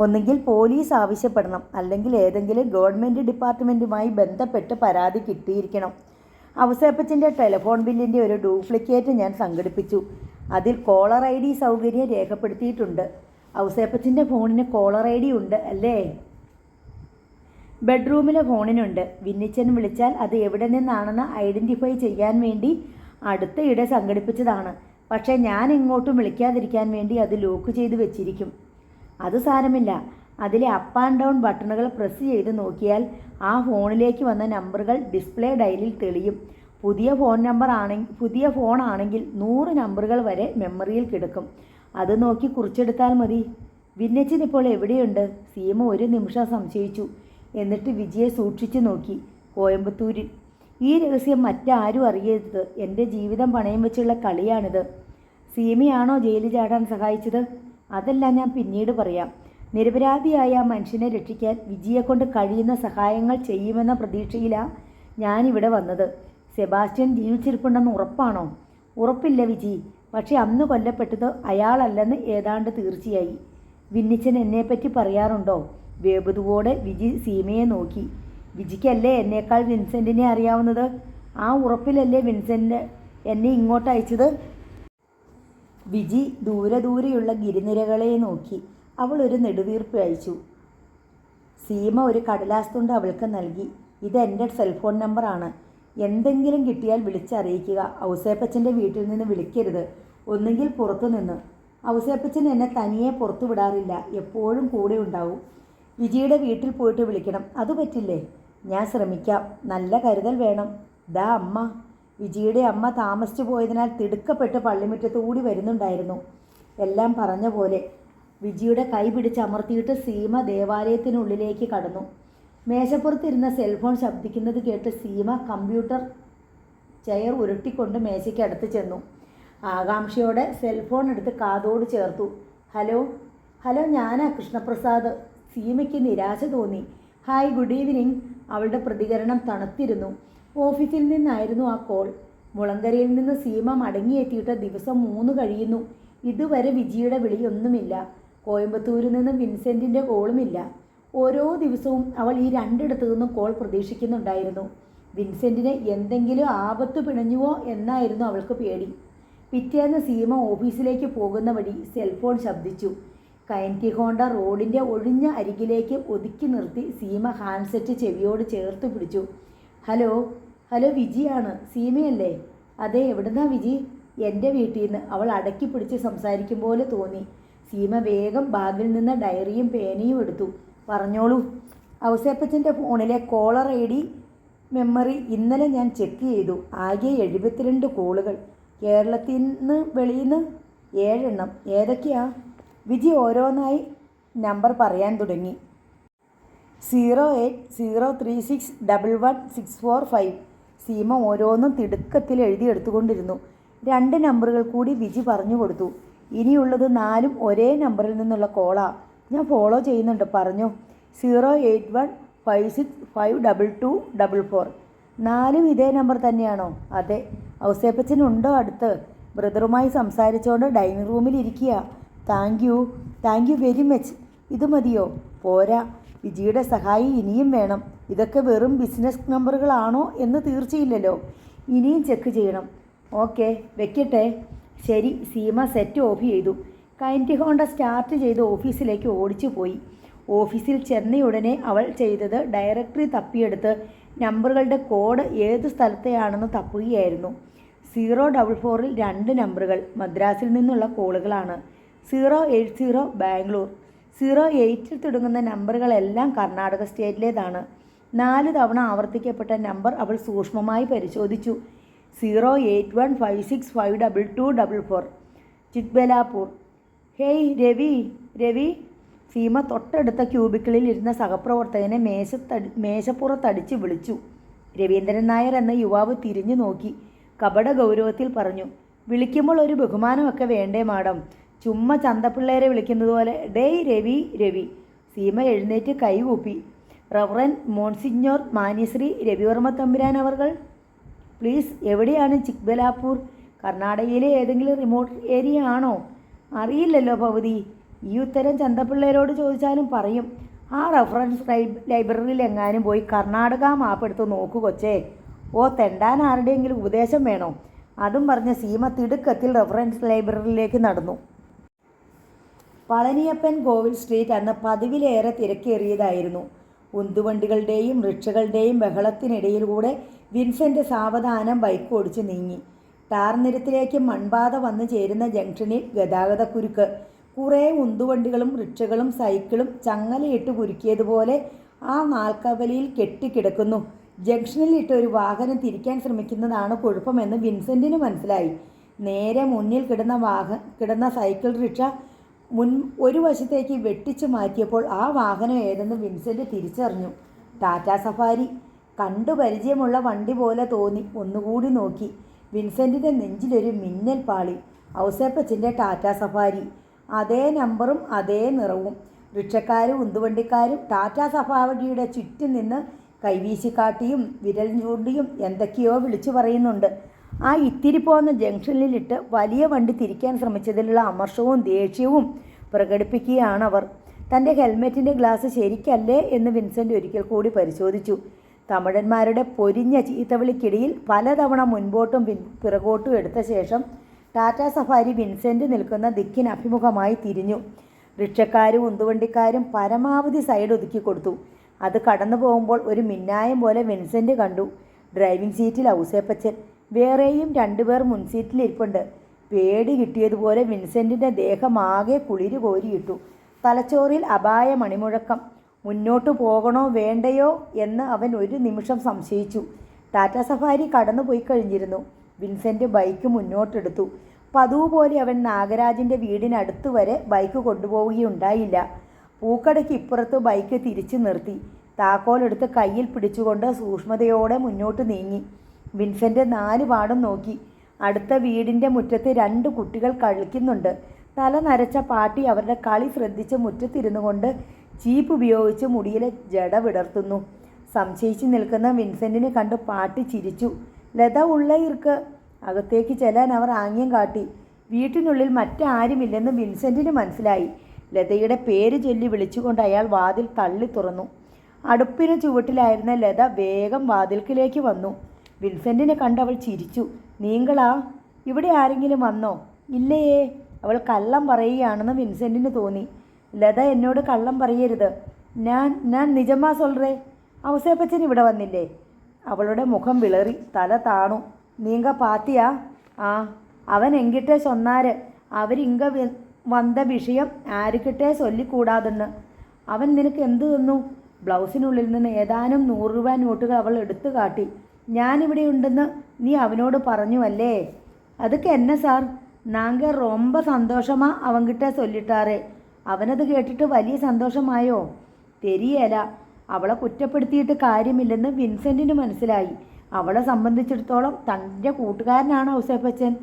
ഒന്നുകിൽ പോലീസ് ആവശ്യപ്പെടണം, അല്ലെങ്കിൽ ഏതെങ്കിലും ഗവൺമെൻറ് ഡിപ്പാർട്ട്മെൻറ്റുമായി ബന്ധപ്പെട്ട് പരാതി കിട്ടിയിരിക്കണം. ഔസേപ്പച്ചൻ്റെ ടെലിഫോൺ ബില്ലിൻ്റെ ഒരു ഡ്യൂപ്ലിക്കേറ്റ് ഞാൻ സംഘടിപ്പിച്ചു. അതിൽ കോളർ ID സൗകര്യം രേഖപ്പെടുത്തിയിട്ടുണ്ട്. ഔസേപ്പച്ചൻ്റെ ഫോണിന് കോളർ ID ഉണ്ട് അല്ലേ? ബെഡ്റൂമിലെ ഫോണിനുണ്ട്. വിന്നിച്ചൻ വിളിച്ചാൽ അത് എവിടെ നിന്നാണെന്ന് ഐഡൻറ്റിഫൈ ചെയ്യാൻ വേണ്ടി അടുത്തയിടെ സംഘടിപ്പിച്ചതാണ്. പക്ഷേ ഞാൻ എങ്ങോട്ടും വിളിക്കാതിരിക്കാൻ വേണ്ടി അത് ലോക്ക് ചെയ്ത് വെച്ചിരിക്കും. അത് സാരമില്ല. അതിലെ അപ്പ് ആൻഡ് ഡൗൺ ബട്ടണുകൾ പ്രസ് ചെയ്ത് നോക്കിയാൽ ആ ഫോണിലേക്ക് വന്ന നമ്പറുകൾ ഡിസ്പ്ലേ ഡയലിൽ തെളിയും. പുതിയ ഫോണാണെങ്കിൽ 100 നമ്പറുകൾ വരെ മെമ്മറിയിൽ കിടക്കും. അത് നോക്കി കുറിച്ചെടുത്താൽ മതി. വിന്നച്ചൻ ഇപ്പോൾ എവിടെയുണ്ട്? സീമ ഒരു നിമിഷം സംശയിച്ചു. എന്നിട്ട് വിജയെ സൂക്ഷിച്ചു നോക്കി. കോയമ്പത്തൂരിൽ. ഈ രഹസ്യം മറ്റാരും അറിയരുത്. എൻ്റെ ജീവിതം പണയം വെച്ചുള്ള കളിയാണിത്. സീമയാണോ ജയിലിൽ ചാടാൻ സഹായിച്ചത്? അതെല്ലാം ഞാൻ പിന്നീട് പറയാം. നിരപരാധിയായ ആ മനുഷ്യനെ രക്ഷിക്കാൻ വിജിയെക്കൊണ്ട് കഴിയുന്ന സഹായങ്ങൾ ചെയ്യുമെന്ന പ്രതീക്ഷയിലാണ് ഞാനിവിടെ വന്നത്. സെബാസ്റ്റ്യൻ ജീവിച്ചിരിപ്പുണ്ടെന്ന് ഉറപ്പാണോ? ഉറപ്പില്ല വിജി. പക്ഷെ അന്ന് കൊല്ലപ്പെട്ടത് അയാളല്ലെന്ന് ഏതാണ്ട് തീർച്ചയായി. വിന്നിച്ചൻ എന്നെപ്പറ്റി പറയാറുണ്ടോ? വേബുതുവോടെ വിജി സീമയെ നോക്കി. വിജിക്കല്ലേ എന്നേക്കാൾ വിൻസെൻറ്റിനെ അറിയാവുന്നത്? ആ ഉറപ്പിലല്ലേ വിൻസെൻ്റ് എന്നെ ഇങ്ങോട്ട് അയച്ചത്? വിജി ദൂരെയുള്ള ഗിരിനിരകളെ നോക്കി. അവൾ ഒരു നെടുവീർപ്പ് അയച്ചു. സീമ ഒരു കടലാസ് തുണ്ട് അവൾക്ക് നൽകി. ഇതെൻ്റെ സെൽഫോൺ നമ്പറാണ്. എന്തെങ്കിലും കിട്ടിയാൽ വിളിച്ചറിയിക്കുക. ഔസേപ്പച്ചൻ്റെ വീട്ടിൽ നിന്ന് വിളിക്കരുത്, ഒന്നുകിൽ പുറത്തുനിന്ന്. ഔസേപ്പച്ചൻ എന്നെ തനിയെ പുറത്തു വിടാറില്ല, എപ്പോഴും കൂടെ ഉണ്ടാവും. വിജിയുടെ വീട്ടിൽ പോയിട്ട് വിളിക്കണം. അത് പറ്റില്ലേ? ഞാൻ ശ്രമിക്കാം. നല്ല കരുതൽ വേണം. ദാ അമ്മ. വിജിയുടെ അമ്മ താമസിച്ചു പോയതിനാൽ തിടുക്കപ്പെട്ട് പള്ളിമുറ്റത്ത് കൂടി വരുന്നുണ്ടായിരുന്നു. എല്ലാം പറഞ്ഞ പോലെ. വിജിയുടെ കൈ പിടിച്ചമർത്തിയിട്ട് സീമ ദേവാലയത്തിനുള്ളിലേക്ക് കടന്നു. മേശപ്പുറത്തിരുന്ന സെൽഫോൺ ശബ്ദിക്കുന്നത് കേട്ട് സീമ കമ്പ്യൂട്ടർ ചെയർ ഉരുട്ടിക്കൊണ്ട് മേശയ്ക്ക് അടുത്ത് ചെന്നു. ആകാംക്ഷയോടെ സെൽഫോൺ എടുത്ത് കാതോട് ചേർത്തു. ഹലോ ഹലോ, ഞാനാ കൃഷ്ണപ്രസാദ്. സീമയ്ക്ക് നിരാശ തോന്നി. Hi, good evening. അവളുടെ പ്രതികരണം തണുത്തിരുന്നു. ഓഫീസിൽ നിന്നായിരുന്നു ആ കോൾ. മുളങ്കരയിൽ നിന്ന് സീമ മടങ്ങിയെത്തിയിട്ട് ദിവസം 3 കഴിയുന്നു. ഇതുവരെ വിജിയുടെ വിളിയൊന്നുമില്ല. കോയമ്പത്തൂരിൽ നിന്ന് വിൻസെൻറ്റിൻ്റെ കോളുമില്ല. ഓരോ ദിവസവും അവൾ ഈ രണ്ടിടത്തു നിന്നും കോൾ പ്രതീക്ഷിക്കുന്നുണ്ടായിരുന്നു. വിൻസെൻറ്റിന് എന്തെങ്കിലും ആപത്ത് പിണഞ്ഞുവോ എന്നായിരുന്നു അവൾക്ക് പേടി. പിറ്റേന്ന് സീമ ഓഫീസിലേക്ക് പോകുന്ന വഴി സെൽഫോൺ ശബ്ദിച്ചു. കൈൻറ്റിഹോണ്ട റോഡിൻ്റെ ഒഴിഞ്ഞ അരികിലേക്ക് ഒതുക്കി നിർത്തി സീമ ഹാൻഡ്സെറ്റ് ചെവിയോട് ചേർത്ത് പിടിച്ചു. ഹലോ ഹലോ, വിജിയാണ്. സീമയല്ലേ? അതെ, എവിടുന്നാ വിജി? എൻ്റെ വീട്ടിൽ നിന്ന്. അവൾ അടക്കി പിടിച്ച് സംസാരിക്കും പോലെ തോന്നി. സീമ വേഗം ബാഗിൽ നിന്ന് ഡയറിയും പേനയും എടുത്തു. പറഞ്ഞോളൂ. ഔസേപ്പച്ചൻ്റെ ഫോണിലെ കോളർ ID മെമ്മറി ഇന്നലെ ഞാൻ ചെക്ക് ചെയ്തു. ആകെ 72 കോളുകൾ. കേരളത്തിൽ നിന്ന് വെളിയിൽ നിന്ന് 7 എണ്ണം. ഏതൊക്കെയാ? വിജി ഓരോന്നായി നമ്പർ പറയാൻ തുടങ്ങി. 08036111645. സീമ ഓരോന്നും തിടുക്കത്തിൽ എഴുതിയെടുത്തുകൊണ്ടിരുന്നു. 2 നമ്പറുകൾ കൂടി വിജി പറഞ്ഞു കൊടുത്തു. ഇനിയുള്ളത് 4ഉം ഒരേ നമ്പറിൽ നിന്നുള്ള കോളാ. ഞാൻ ഫോളോ ചെയ്യുന്നുണ്ട്. പറഞ്ഞു. 08156522244. 4ഉം ഇതേ നമ്പർ തന്നെയാണോ? അതെ. ഔസേപ്പച്ചനുണ്ടോ അടുത്ത്? ബ്രദറുമായി സംസാരിച്ചുകൊണ്ട് ഡൈനിങ് റൂമിൽ ഇരിക്കുക. Thank you very much. ഇത് മതിയോ? പോരാ, വിജിയുടെ സഹായി ഇനിയും വേണം. ഇതൊക്കെ വെറും ബിസിനസ് നമ്പറുകളാണോ എന്ന് തീർച്ചയില്ലല്ലോ. ഇനിയും ചെക്ക് ചെയ്യണം. ഓക്കെ, വെക്കട്ടെ. ശരി. സീമ സെറ്റ് ഓഫ് ചെയ്തു. കൈൻറ്റിഹോണ്ട സ്റ്റാർട്ട് ചെയ്ത് ഓഫീസിലേക്ക് ഓടിച്ചു പോയി. ഓഫീസിൽ ചെന്നയുടനെ അവൾ ചെയ്തത് ഡയറക്ടറി തപ്പിയെടുത്ത് നമ്പറുകളുടെ കോഡ് ഏത് സ്ഥലത്തെയാണെന്ന് തപ്പുകയായിരുന്നു. 044-ൽ 2 നമ്പറുകൾ മദ്രാസിൽ നിന്നുള്ള കോളുകളാണ്. 080 ബാംഗ്ലൂർ. 08-ൽ തുടങ്ങുന്ന നമ്പറുകളെല്ലാം കർണാടക സ്റ്റേറ്റിലേതാണ്. 4 തവണ ആവർത്തിക്കപ്പെട്ട നമ്പർ അവൾ സൂക്ഷ്മമായി പരിശോധിച്ചു. 08156522244. ചിക്ബലാപൂർ. ഹേയ് രവി. സീമ തൊട്ടടുത്ത ക്യൂബിക്കിളിൽ ഇരുന്ന സഹപ്രവർത്തകനെ മേശപ്പുറത്തടിച്ച് വിളിച്ചു. രവീന്ദ്രൻ നായർ എന്ന യുവാവ് തിരിഞ്ഞു നോക്കി. കപട ഗൗരവത്തിൽ പറഞ്ഞു. വിളിക്കുമ്പോൾ ഒരു ബഹുമാനമൊക്കെ വേണ്ടേ മാഡം? ചുമ്മാ ചന്തപ്പിള്ളേരെ വിളിക്കുന്നത് പോലെ. ഡേയ് രവി. സീമ എഴുന്നേറ്റ് കൈകൂപ്പി. റവറൻ മോൺസിഞ്ഞോർ മാന്യശ്രീ രവിവർമ്മ തമ്പുരാൻ അവർകൾ. പ്ലീസ്. എവിടെയാണ് ചിക്ബലാപൂർ? കർണാടകയിലെ ഏതെങ്കിലും റിമോട്ട് ഏരിയ ആണോ? അറിയില്ലല്ലോ ഭവതി. ഈ ഉത്തരം ചന്തപ്പിള്ളേരോട് ചോദിച്ചാലും പറയും. ആ റെഫറൻസ് ലൈബ്രറിയിൽ എങ്ങാനും പോയി കർണാടക മാപ്പ് എടുത്ത് നോക്കൂ കൊച്ചേ. ഓ, തെണ്ടാൻ ആരുടെയെങ്കിലും ഉപദേശം വേണോ? അതും പറഞ്ഞ് സീമ തിടുക്കത്തിൽ റെഫറൻസ് ലൈബ്രറിയിലേക്ക് നടന്നു. പളനിയപ്പൻ കോവിൽ സ്ട്രീറ്റ് അന്ന് പതിവിലേറെ തിരക്കേറിയതായിരുന്നു. ഉന്തുവണ്ടികളുടെയും റിക്ഷകളുടെയും ബഹളത്തിനിടയിലൂടെ വിൻസെൻ്റ് സാവധാനം ബൈക്ക് ഓടിച്ച് നീങ്ങി. ടാർ നിരത്തിലേക്ക് മൺപാത വന്നു ചേരുന്ന ജംഗ്ഷനിൽ ഗതാഗതക്കുരുക്ക്. കുറേ ഉന്തുവണ്ടികളും റിക്ഷകളും സൈക്കിളും ചങ്ങലയിട്ട് കുരുക്കിയതുപോലെ ആ നാൽക്കവലിയിൽ കെട്ടിക്കിടക്കുന്നു. ജംഗ്ഷനിലിട്ട് ഒരു വാഹനം തിരിക്കാൻ ശ്രമിക്കുന്നതാണ് കുഴപ്പമെന്ന് വിൻസെൻറ്റിന് മനസ്സിലായി. നേരെ മുന്നിൽ കിടന്ന സൈക്കിൾ റിക്ഷ ഒരു വശത്തേക്ക് വെട്ടിച്ചു മാറ്റിയപ്പോൾ ആ വാഹനം ഏതെന്ന് വിൻസെൻ്റ് തിരിച്ചറിഞ്ഞു. ടാറ്റാ സഫാരി. കണ്ടു പരിചയമുള്ള വണ്ടി പോലെ തോന്നി. ഒന്നുകൂടി നോക്കി. വിൻസെൻറ്റിൻ്റെ നെഞ്ചിലൊരു മിന്നൽ പാളി. ഔസേപ്പച്ചൻ്റെ ടാറ്റാ സഫാരി. അതേ നമ്പറും അതേ നിറവും. റിക്ഷക്കാരും ഉന്തുവണ്ടിക്കാരും ടാറ്റാ സഫാരിയുടെ ചുറ്റും നിന്ന് കൈവീശിക്കാട്ടിയും വിരൽ ചൂണ്ടിയും എന്തൊക്കെയോ വിളിച്ചു പറയുന്നുണ്ട്. ആ ഇത്തിരി പോന്ന ജംഗ്ഷനിലിട്ട് വലിയ വണ്ടി തിരിക്കാൻ ശ്രമിച്ചതിലുള്ള അമർഷവും ദേഷ്യവും പ്രകടിപ്പിക്കുകയാണവർ. തൻ്റെ ഹെൽമെറ്റിൻ്റെ ഗ്ലാസ് ശരിക്കല്ലേ എന്ന് വിൻസെൻ്റ് ഒരിക്കൽ കൂടി പരിശോധിച്ചു. തമിഴന്മാരുടെ പൊരിഞ്ഞ ചീത്തവിളിക്കിടയിൽ പലതവണ മുൻപോട്ടും പിറകോട്ടും എടുത്ത ശേഷം ടാറ്റ സഫാരി വിൻസെൻ്റ് നിൽക്കുന്ന ദിക്കിന് അഭിമുഖമായി തിരിഞ്ഞു. റിക്ഷക്കാരും ഉന്തുവണ്ടിക്കാരും പരമാവധി സൈഡ് ഒതുക്കി കൊടുത്തു. അത് കടന്നു പോകുമ്പോൾ ഒരു മിന്നായം പോലെ വിൻസെൻ്റ് കണ്ടു. ഡ്രൈവിംഗ് സീറ്റിൽ ഔസേപ്പച്ചൻ, വേറെയും 2 പേർ മുൻസീറ്റിലിരിപ്പുണ്ട്. പേടി കിട്ടിയതുപോലെ വിൻസെൻറ്റിൻ്റെ ദേഹമാകെ കുളിര് കോരിയിട്ടു. തലച്ചോറിൽ അപായ മണിമുഴക്കം. മുന്നോട്ട് പോകണോ വേണ്ടയോ എന്ന് അവൻ ഒരു നിമിഷം സംശയിച്ചു. ടാറ്റ സഫാരി കടന്നു പോയി കഴിഞ്ഞിരുന്നു. വിൻസെൻ്റ് ബൈക്ക് മുന്നോട്ടെടുത്തു. പതിവ് പോലെ അവൻ നാഗരാജിൻ്റെ വീടിനടുത്ത് വരെ ബൈക്ക് കൊണ്ടുപോവുകയുണ്ടായില്ല. പൂക്കടയ്ക്ക് ഇപ്പുറത്ത് ബൈക്ക് തിരിച്ചു നിർത്തി. താക്കോലെടുത്ത് കയ്യിൽ പിടിച്ചുകൊണ്ട് സൂക്ഷ്മതയോടെ മുന്നോട്ട് നീങ്ങി. വിൻസെൻ്റ് 4 പാടും നോക്കി. അടുത്ത വീടിൻ്റെ മുറ്റത്ത് 2 കുട്ടികൾ കളിക്കുന്നുണ്ട്. തല നരച്ച പാട്ടി അവരുടെ കളി ശ്രദ്ധിച്ച് മുറ്റത്തിരുന്നു കൊണ്ട് ചീപ്പ് ഉപയോഗിച്ച് മുടിയിലെ ജട വിടർത്തുന്നു. സംശയിച്ച് നിൽക്കുന്ന വിൻസെൻറ്റിനെ കണ്ട് പാട്ടി ചിരിച്ചു. ലത ഉള്ള ഇർക്ക്. അകത്തേക്ക് ചെല്ലാൻ അവർ ആംഗ്യം കാട്ടി. വീട്ടിനുള്ളിൽ മറ്റാരുമില്ലെന്ന് വിൻസെൻറ്റിന് മനസ്സിലായി. ലതയുടെ പേര് ചൊല്ലി വിളിച്ചുകൊണ്ട് അയാൾ വാതിൽ തള്ളി തുറന്നു. അടുപ്പിന് ചുവട്ടിലായിരുന്ന ലത വേഗം വാതിൽക്കിലേക്ക് വന്നു. വിൻസെൻറ്റിനെ കണ്ട് അവൾ ചിരിച്ചു. നീങ്കളാ, ഇവിടെ ആരെങ്കിലും വന്നോ? ഇല്ലയേ. അവൾ കള്ളം പറയുകയാണെന്ന് വിൻസെൻറ്റിന് തോന്നി. ലത എന്നോട് കള്ളം പറയരുത്. ഞാൻ നിജമാ സൊൽറേ. ഔസേപ്പച്ചൻ ഇവിടെ വന്നില്ലേ? അവളുടെ മുഖം വിളറി, തല താണു. നീങ്ക പാത്തിയാ? ആ, അവൻ എങ്കിട്ടേ ചൊന്നാര് അവരിങ്ക വന്ന വിഷയം ആരുക്കിട്ടേ ചൊല്ലിക്കൂടാതെന്ന്. അവൻ നിനക്ക് എന്തു തന്നു? ബ്ലൗസിനുള്ളിൽ നിന്ന് ഏതാനും 100 രൂപ നോട്ടുകൾ അവൾ എടുത്തു കാട്ടി. ഞാനിവിടെ ഉണ്ടെന്ന് നീ അവനോട് പറഞ്ഞു അല്ലേ? അതുക്ക് എന്നെ സാർ, നാങ്ക ரொம்ப സന്തോഷമാ അവൻകിട്ടേ ചൊല്ലിട്ടാറേ. അവനത് കേട്ടിട്ട് വലിയ സന്തോഷമായോ? തെരിയേല. അവളെ കുറ്റപ്പെടുത്തിയിട്ട് കാര്യമില്ലെന്ന് വിൻസെൻറ്റിന് മനസ്സിലായി. അവളെ സംബന്ധിച്ചിടത്തോളം തൻ്റെ കൂട്ടുകാരനാണ് ഔസേപ്പച്ചൻ.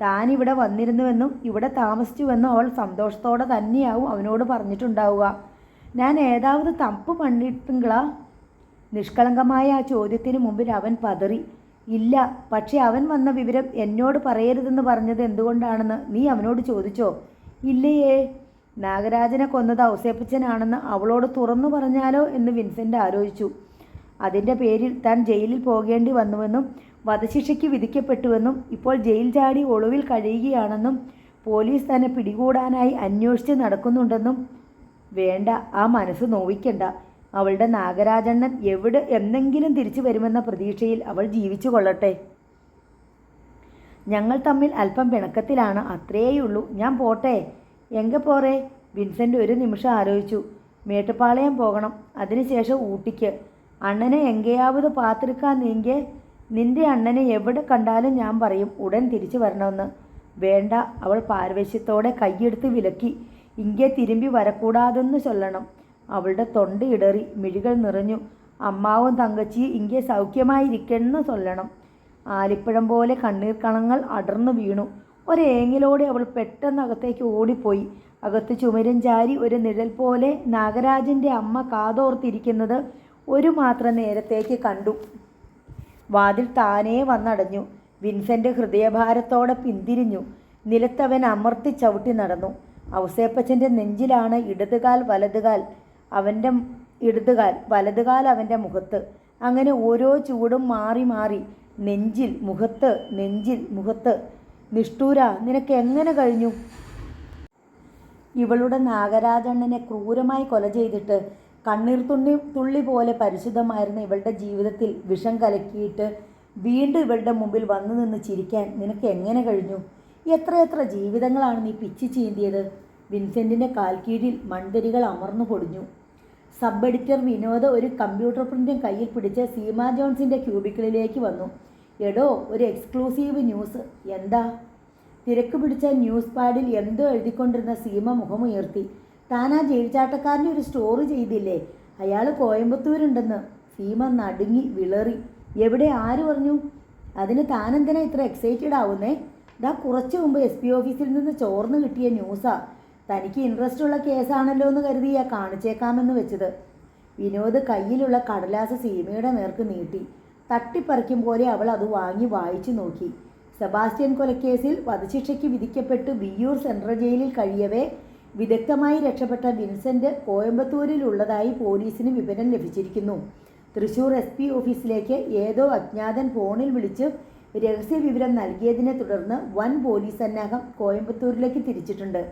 താൻ ഇവിടെ വന്നിരുന്നുവെന്നും ഇവിടെ താമസിച്ചുവെന്നും അവൾ സന്തോഷത്തോടെ തന്നെയാവും അവനോട് പറഞ്ഞിട്ടുണ്ടാവുക. ഞാൻ ഏതാവത് തപ്പ് പണിട്ടുങ്കളാ? നിഷ്കളങ്കമായ ആ ചോദ്യത്തിന് മുമ്പിൽ അവൻ പതറി. ഇല്ല, പക്ഷേ അവൻ വന്ന വിവരം എന്നോട് പറയരുതെന്ന് പറഞ്ഞത് എന്തുകൊണ്ടാണെന്ന് നീ അവനോട് ചോദിച്ചോ? ഇല്ലയേ. നാഗരാജനെ കൊന്നത് ഔസേപ്പച്ചനാണെന്ന് അവളോട് തുറന്നു പറഞ്ഞാലോ എന്ന് വിൻസെൻ്റ് ആലോചിച്ചു. അതിൻ്റെ പേരിൽ താൻ ജയിലിൽ പോകേണ്ടി വന്നുവെന്നും വധശിക്ഷയ്ക്ക് വിധിക്കപ്പെട്ടുവെന്നും ഇപ്പോൾ ജയിൽ ചാടി ഒളിവിൽ കഴിയുകയാണെന്നും പോലീസ് തന്നെ പിടികൂടാനായി അന്വേഷിച്ച് നടക്കുന്നുണ്ടെന്നും. വേണ്ട, ആ മനസ്സ് നോവിക്കണ്ട. അവളുടെ നാഗരാജണ്ണൻ എന്തെങ്കിലും തിരിച്ചു വരുമെന്ന പ്രതീക്ഷയിൽ അവൾ ജീവിച്ചു കൊള്ളട്ടെ. ഞങ്ങൾ തമ്മിൽ അല്പം പിണക്കത്തിലാണ്, അത്രയേയുള്ളൂ. ഞാൻ പോട്ടെ. എങ്ക പോറേ? വിൻസെൻ്റ് ഒരു നിമിഷം ആലോചിച്ചു. മേട്ടുപ്പാളയം പോകണം, അതിനുശേഷം ഊട്ടിക്ക്. അണ്ണനെ എങ്കയാവത് പാത്തിരിക്കാൻ നീങ്കെ. നിന്റെ അണ്ണനെ എവിടെ കണ്ടാലും ഞാൻ പറയും ഉടൻ തിരിച്ചു വരണമെന്ന്. വേണ്ട, അവൾ പാരവശ്യത്തോടെ കൈയെടുത്ത് വിലക്കി. ഇங்கே തിരുമ്പി വരക്കൂടാതെന്ന് ചൊല്ലണം. അവളുടെ തൊണ്ട ഇടറി, മിഴികൾ നിറഞ്ഞു. അമ്മാവും തങ്കച്ചിയും ഇங்கே സൗഖ്യമായിരിക്കെന്ന് ചൊല്ലണം. ആലിപ്പഴം പോലെ കണ്ണീർ കണങ്ങൾ അടർന്നു വീണു. ഒരേങ്ങിലോടെ അവൾ പെട്ടെന്ന് അകത്തേക്ക് ഓടിപ്പോയി. അകത്ത് ചുമരും ചാരി ഒരു നിഴൽ പോലെ നാഗരാജൻ്റെ അമ്മ കാതോർത്തിരിക്കുന്നത് ഒരു മാത്രം നേരത്തേക്ക് കണ്ടു. വാതിൽ താനേ വന്നടഞ്ഞു. വിൻസെൻ്റ് ഹൃദയഭാരത്തോടെ പിന്തിരിഞ്ഞു. നിലത്തവൻ അമർത്തി ചവിട്ടി നടന്നു. ഔസേപ്പച്ചൻ്റെ നെഞ്ചിലാണ് ഇടതുകാൽ വലതുകാൽ. അവൻ്റെ ഇടതുകാൽ വലതുകാൽ അവൻ്റെ മുഖത്ത്. അങ്ങനെ ഓരോ ചൂടും മാറി മാറി. നെഞ്ചിൽ മുഖത്ത്, നെഞ്ചിൽ മുഖത്ത്. നിഷ്ഠൂര, നിനക്ക് എങ്ങനെ കഴിഞ്ഞു? ഇവളുടെ നാഗരാജണ്ണനെ ക്രൂരമായി കൊല ചെയ്തിട്ട് കണ്ണീർ തുള്ളി പോലെ പരിശുദ്ധമായിരുന്ന ഇവളുടെ ജീവിതത്തിൽ വിഷം കലക്കിയിട്ട് വീണ്ടും ഇവളുടെ മുമ്പിൽ വന്നു നിന്ന് ചിരിക്കാൻ നിനക്ക് എങ്ങനെ കഴിഞ്ഞു? എത്രയെത്ര ജീവിതങ്ങളാണ് നീ പിച്ചി ചീന്തിയത്? വിൻസെൻറ്റിൻ്റെ കാൽക്കീഴിൽ മൺതരികൾ അമർന്നു പൊടിഞ്ഞു. സബ് എഡിറ്റർ വിനോദ് ഒരു കമ്പ്യൂട്ടർ പ്രിൻ്റും കയ്യിൽ പിടിച്ച് സീമ ജോൺസിൻ്റെ ക്യൂബിക്കിളിലേക്ക് വന്നു. എടോ, ഒരു എക്സ്ക്ലൂസീവ് ന്യൂസ്. എന്താ? തിരക്ക് പിടിച്ച ന്യൂസ് പാഡിൽ എന്തോ എഴുതിക്കൊണ്ടിരുന്ന സീമ മുഖമുയർത്തി. താൻ ആ ജയിൽ ചാട്ടക്കാരൻ്റെ ഒരു സ്റ്റോറി ചെയ്തില്ലേ? അയാൾ കോയമ്പത്തൂരുണ്ടെന്ന്. സീമ നടുങ്ങി വിളറി. എവിടെ? ആര് പറഞ്ഞു? അതിന് താനെന്തിനാ ഇത്ര എക്സൈറ്റഡ് ആവുന്നേ? ദാ കുറച്ച് മുമ്പ് SP ഓഫീസിൽ നിന്ന് ചോർന്ന് കിട്ടിയ ന്യൂസാ. തനിക്ക് ഇൻട്രസ്റ്റ് ഉള്ള കേസാണല്ലോ എന്ന് കരുതിയാ കാണിച്ചേക്കാമെന്ന് വെച്ചത്. വിനോദ് കയ്യിലുള്ള കടലാസ് സീമയുടെ നേർക്ക് നീട്ടി. തട്ടിപ്പറിക്കും പോലെ അവൾ അത് വാങ്ങി വായിച്ചു നോക്കി. സെബാസ്റ്റ്യൻ കൊലക്കേസിൽ വധശിക്ഷയ്ക്ക് വിധിക്കപ്പെട്ട് വിയ്യൂർ സെൻട്രൽ ജയിലിൽ കഴിയവേ വിദഗ്ധമായി രക്ഷപ്പെട്ട വിൻസെൻ്റ് കോയമ്പത്തൂരിലുള്ളതായി പോലീസിന് വിവരം ലഭിച്ചിരിക്കുന്നു. തൃശൂർ SP ഓഫീസിലേക്ക് ഏതോ അജ്ഞാതൻ ഫോണിൽ വിളിച്ച് രഹസ്യ വിവരം നൽകിയതിനെ തുടർന്ന് വൻ പോലീസ് സന്നാഹം കോയമ്പത്തൂരിലേക്ക് തിരിച്ചിട്ടുണ്ട്.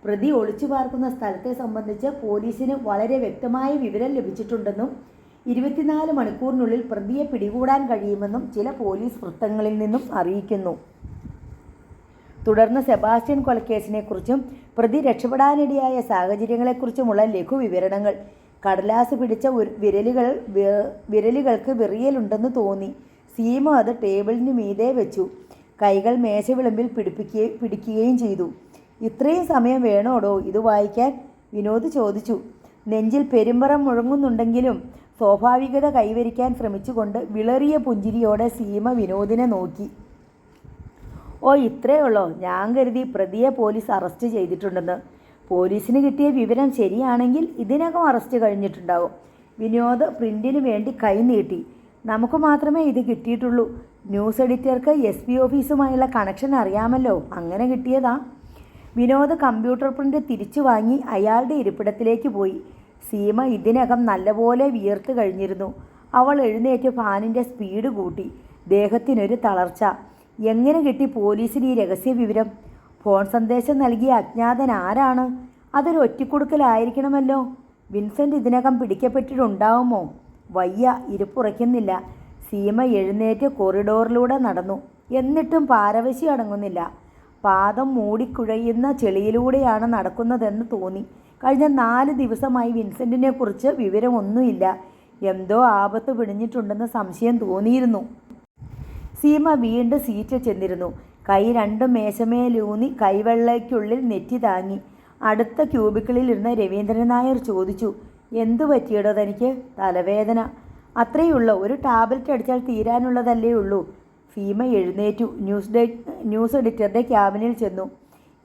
പ്രതി ഒളിച്ചു പാർക്കുന്ന സ്ഥലത്തെ സംബന്ധിച്ച് പോലീസിന് വളരെ വ്യക്തമായ വിവരം ലഭിച്ചിട്ടുണ്ടെന്നും 24 മണിക്കൂറിനുള്ളിൽ പ്രതിയെ പിടികൂടാൻ കഴിയുമെന്നും ചില പോലീസ് വൃത്തങ്ങളിൽ നിന്നും അറിയിക്കുന്നു. തുടർന്ന് സെബാസ്റ്റ്യൻ കൊലക്കേസിനെക്കുറിച്ചും പ്രതി രക്ഷപ്പെടാനിടയായ സാഹചര്യങ്ങളെക്കുറിച്ചുമുള്ള ലഘുവിവരണങ്ങൾ. കടലാസ് പിടിച്ച വിരലുകൾക്ക് വിറിയലുണ്ടെന്ന് തോന്നി. സീമ അത് ടേബിളിന് മീതെ വെച്ചു. കൈകൾ മേശവിളമ്പിൽ പിടിക്കുകയും ചെയ്തു. ഇത്രയും സമയം വേണോടോ ഇത് വായിക്കാൻ? വിനോദ് ചോദിച്ചു. നെഞ്ചിൽ പെരുമ്പറം മുഴങ്ങുന്നുണ്ടെങ്കിലും സ്വാഭാവികത കൈവരിക്കാൻ ശ്രമിച്ചുകൊണ്ട് വിളറിയ പുഞ്ചിരിയോടെ സീമ വിനോദിനെ നോക്കി. ഓ, ഇത്രയേ ഉള്ളോ? ഞാൻ കരുതി പ്രതിയെ പോലീസ് അറസ്റ്റ് ചെയ്തിട്ടുണ്ടെന്ന്. പോലീസിന് കിട്ടിയ വിവരം ശരിയാണെങ്കിൽ ഇതിനകം അറസ്റ്റ് കഴിഞ്ഞിട്ടുണ്ടാകും. വിനോദ് പ്രിന്റിന് വേണ്ടി കൈ നീട്ടി. നമുക്ക് മാത്രമേ ഇത് കിട്ടിയിട്ടുള്ളൂ. ന്യൂസ് എഡിറ്റർക്ക് SP ഓഫീസുമായുള്ള കണക്ഷൻ അറിയാമല്ലോ, അങ്ങനെ കിട്ടിയതാ. വിനോദ് കമ്പ്യൂട്ടർ പ്രിൻ്റ് തിരിച്ചു വാങ്ങി അയാളുടെ ഇരിപ്പിടത്തിലേക്ക് പോയി. സീമ ഇതിനകം നല്ലപോലെ വിയർത്ത് കഴിഞ്ഞിരുന്നു. അവൾ എഴുന്നേറ്റ് ഫാനിൻ്റെ സ്പീഡ് കൂട്ടി. ദേഹത്തിനൊരു തളർച്ച. എങ്ങനെ കിട്ടി പോലീസിന് ഈ രഹസ്യ വിവരം? ഫോൺ സന്ദേശം നൽകിയ അജ്ഞാതൻ ആരാണ്? അതൊരു ഒറ്റിക്കൊടുക്കലായിരിക്കണമല്ലോ. വിൻസെൻ്റ് ഇതിനകം പിടിക്കപ്പെട്ടിട്ടുണ്ടാവുമോ? വയ്യ, ഇരിപ്പുറയ്ക്കുന്നില്ല. സീമ എഴുന്നേറ്റ് കൊറിഡോറിലൂടെ നടന്നു. എന്നിട്ടും പാരവശ്യം അടങ്ങുന്നില്ല. പാദം മൂടിക്കുഴയുന്ന ചെളിയിലൂടെയാണ് നടക്കുന്നതെന്ന് തോന്നി. കഴിഞ്ഞ 4 ദിവസമായി വിൻസെൻറ്റിനെക്കുറിച്ച് വിവരമൊന്നുമില്ല. എന്തോ ആപത്ത് പിടിഞ്ഞിട്ടുണ്ടെന്ന് സംശയം തോന്നിയിരുന്നു. സീമ വീണ്ടും സീറ്റിൽ ചെന്നിരുന്നു. കൈ രണ്ടും മേശമേലൂന്നി കൈവെള്ളയ്ക്കുള്ളിൽ നെറ്റി താങ്ങി. അടുത്ത ക്യൂബിക്കിളിൽ ഇരുന്ന രവീന്ദ്രൻ നായർ ചോദിച്ചു, എന്തു പറ്റിയിടോ തനിക്ക്? തലവേദന. അത്രയുള്ളൂ, ഒരു ടാബ്ലറ്റ് അടിച്ചാൽ തീരാനുള്ളതല്ലേ ഉള്ളൂ. സീമ എഴുന്നേറ്റു. ന്യൂസ് എഡിറ്ററുടെ ക്യാബിനിൽ ചെന്നു.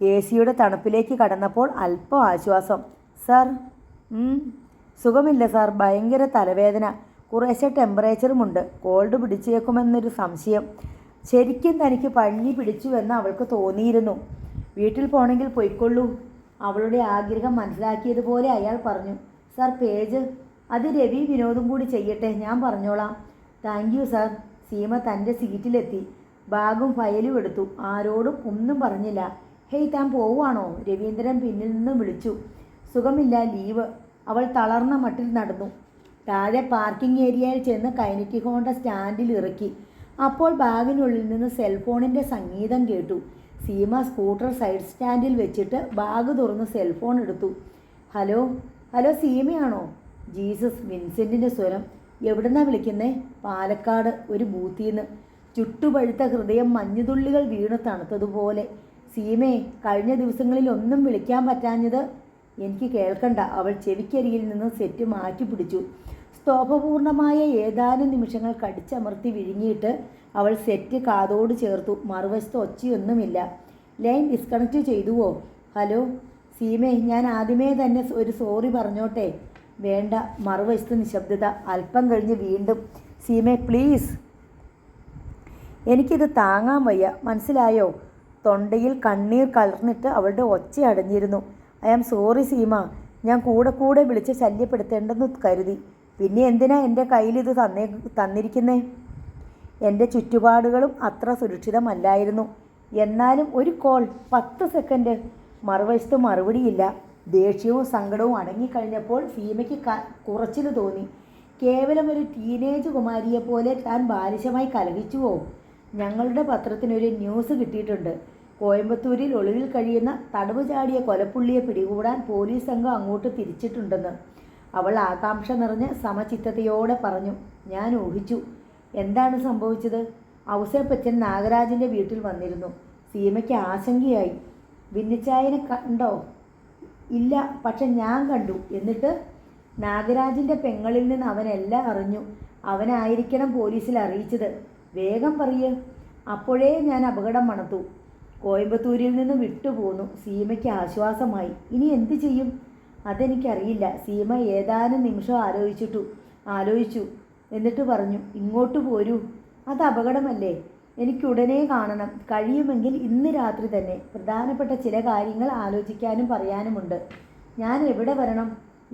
AC-യുടെ തണുപ്പിലേക്ക് കടന്നപ്പോൾ അല്പം ആശ്വാസം. സാർ? സുഖമില്ല സാർ, ഭയങ്കര തലവേദന. കുറേശ്ശെ ടെമ്പറേച്ചറുമുണ്ട്. കോൾഡ് പിടിച്ചേക്കുമെന്നൊരു സംശയം. ശരിക്കും തനിക്ക് പനി പിടിച്ചുവെന്ന് അവൾക്ക് തോന്നിയിരുന്നു. വീട്ടിൽ പോണെങ്കിൽ പൊയ്ക്കൊള്ളൂ. അവളുടെ ആഗ്രഹം മനസ്സിലാക്കിയതുപോലെ അയാൾ പറഞ്ഞു. Sir, page? അത് രവി വിനോദും കൂടി ചെയ്യട്ടെ, ഞാൻ പറഞ്ഞോളാം. Thank you sir. സീമ തൻ്റെ സീറ്റിലെത്തി. ബാഗും ഫയലും എടുത്തു. ആരോടും ഒന്നും പറഞ്ഞില്ല. ഹേയ്, താൻ പോവുകയാണോ? രവീന്ദ്രൻ പിന്നിൽ നിന്ന് വിളിച്ചു. സുഖമില്ല, ലീവ്. അവൾ തളർന്ന മട്ടിൽ നടന്നു. താഴെ പാർക്കിംഗ് ഏരിയയിൽ ചെന്ന് കൈനറ്റിക് ഹോണ്ട സ്റ്റാൻഡിൽ ഇറക്കി. അപ്പോൾ ബാഗിനുള്ളിൽ നിന്ന് സെൽഫോണിൻ്റെ സംഗീതം കേട്ടു. സീമ സ്കൂട്ടർ സൈഡ് സ്റ്റാൻഡിൽ വെച്ചിട്ട് ബാഗ് തുറന്ന് സെൽഫോൺ എടുത്തു. ഹലോ ഹലോ, സീമയാണോ? ജീസസ്, വിൻസെൻറ്റിൻ്റെ സ്വരം. എവിടുന്നാ വിളിക്കുന്നേ? പാലക്കാട്, ഒരു ബൂത്തിന്ന്. ചുട്ടുപഴുത്ത ഹൃദയം മഞ്ഞുതുള്ളികൾ വീണ് തണുത്തതുപോലെ. സീമേ, കഴിഞ്ഞ ദിവസങ്ങളിൽ ഒന്നും വിളിക്കാൻ പറ്റാഞ്ഞത്? എനിക്ക് കേൾക്കണ്ട. അവൾ ചെവിക്കരികിൽ നിന്ന് സെറ്റ് മാറ്റി പിടിച്ചു. സ്തോഭപൂർണമായ ഏതാനും നിമിഷങ്ങൾ കടിച്ചമർത്തി വിഴുങ്ങിയിട്ട് അവൾ സെറ്റ് കാതോട് ചേർത്തു. മറുവശത്ത് ഒച്ചയൊന്നുമില്ല. ലൈൻ ഡിസ്കണക്റ്റ് ചെയ്തുവോ? ഹലോ സീമേ, ഞാൻ ആദ്യമേ തന്നെ ഒരു സോറി പറഞ്ഞോട്ടെ? വേണ്ട. മറുവശത്ത് നിശബ്ദത. അല്പം കഴിഞ്ഞ് വീണ്ടും, സീമേ പ്ലീസ്. എനിക്കിത് താങ്ങാൻ വയ്യ, മനസ്സിലായോ? തൊണ്ടയിൽ കണ്ണീർ കലർന്നിട്ട് അവളുടെ ഒച്ച അടഞ്ഞിരുന്നു. ഐ ആം സോറി സീമ, ഞാൻ കൂടെ വിളിച്ച് ശല്യപ്പെടുത്തേണ്ടെന്ന് കരുതി. പിന്നെ എന്തിനാ എൻ്റെ കയ്യിലിത് തന്നിരിക്കുന്നേ? എൻ്റെ ചുറ്റുപാടുകളും അത്ര സുരക്ഷിതമല്ലായിരുന്നു. എന്നാലും ഒരു കോൾ, 10 സെക്കൻഡ്. മറുവശത്ത് മറുപടിയില്ല. ദേഷ്യവും സങ്കടവും അടങ്ങിക്കഴിഞ്ഞപ്പോൾ സീമയ്ക്ക് കുറച്ചിൽ തോന്നി. കേവലം ഒരു ടീനേജ് കുമാരിയെപ്പോലെ താൻ ബാലിശമായി കലഹിച്ചുവോ? ഞങ്ങളുടെ പത്രത്തിനൊരു ന്യൂസ് കിട്ടിയിട്ടുണ്ട്. കോയമ്പത്തൂരിൽ ഒളിവിൽ കഴിയുന്ന തടവ് ചാടിയ കൊലപ്പുള്ളിയെ പിടികൂടാൻ പോലീസ് സംഘം അങ്ങോട്ട് തിരിച്ചിട്ടുണ്ടെന്ന്. അവൾ ആകാംക്ഷ നിറഞ്ഞ് സമചിത്തതയോടെ പറഞ്ഞു. ഞാൻ ഊഹിച്ചു. എന്താണ് സംഭവിച്ചത്? ഔസേപ്പച്ചൻ നാഗരാജിൻ്റെ വീട്ടിൽ വന്നിരുന്നു. സീമയ്ക്ക് ആശങ്കയായി. വിന്നിച്ചായനെ കണ്ടോ? ഇല്ല, പക്ഷെ ഞാൻ കണ്ടു. എന്നിട്ട്? നാഗരാജിൻ്റെ പെങ്ങളിൽ നിന്ന് അവനെല്ലാം അറിഞ്ഞു. അവനായിരിക്കണം പോലീസിൽ അറിയിച്ചത്. വേഗം പറയ്. അപ്പോഴേ ഞാൻ അപകടം മണത്തു. കോയമ്പത്തൂരിൽ നിന്ന് വിട്ടുപോന്നു. സീമയ്ക്ക് ആശ്വാസമായി. ഇനി എന്തു ചെയ്യും? അതെനിക്കറിയില്ല. സീമ ഏതാനും നിമിഷം ആലോചിച്ചു. എന്നിട്ട് പറഞ്ഞു, ഇങ്ങോട്ട് പോരൂ. അത് അപകടമല്ലേ? എനിക്കുടനെ കാണണം. കഴിയുമെങ്കിൽ ഇന്ന് രാത്രി തന്നെ. പ്രധാനപ്പെട്ട ചില കാര്യങ്ങൾ ആലോചിക്കാനും പറയാനുമുണ്ട്. ഞാൻ എവിടെ വരണം?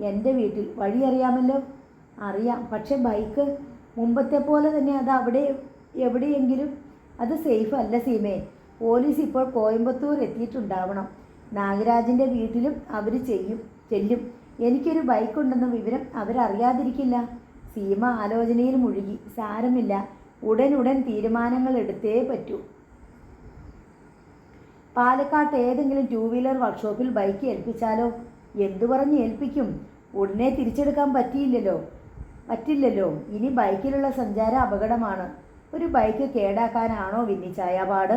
എൻ്റെ വീട്ടിൽ. വഴി അറിയാമല്ലോ? അറിയാം, പക്ഷെ ബൈക്ക് മുമ്പത്തെ പോലെ തന്നെ അത് അവിടെ എവിടെയെങ്കിലും അത് സേഫ് അല്ല സീമേ. പോലീസ് ഇപ്പോൾ കോയമ്പത്തൂർ എത്തിയിട്ടുണ്ടാവണം. നാഗരാജിൻ്റെ വീട്ടിലും അവർ ചെല്ലും. എനിക്കൊരു ബൈക്കുണ്ടെന്ന വിവരം അവരറിയാതിരിക്കില്ല. സീമ ആലോചനയിൽ മുഴുകി. സാരമില്ല, ഉടനുടൻ തീരുമാനങ്ങൾ എടുത്തേ പറ്റൂ. പാലക്കാട്ട് ഏതെങ്കിലും 2 വീലർ വർക്ക്ഷോപ്പിൽ ബൈക്ക് ഏൽപ്പിച്ചാലോ? എന്തു പറഞ്ഞ് ഏൽപ്പിക്കും? ഉടനെ തിരിച്ചെടുക്കാൻ പറ്റില്ലല്ലോ. ഇനി ബൈക്കിലുള്ള സഞ്ചാരം അപകടമാണ്. ഒരു ബൈക്ക് കേടാക്കാനാണോ വിന്നിച്ചായപാട്?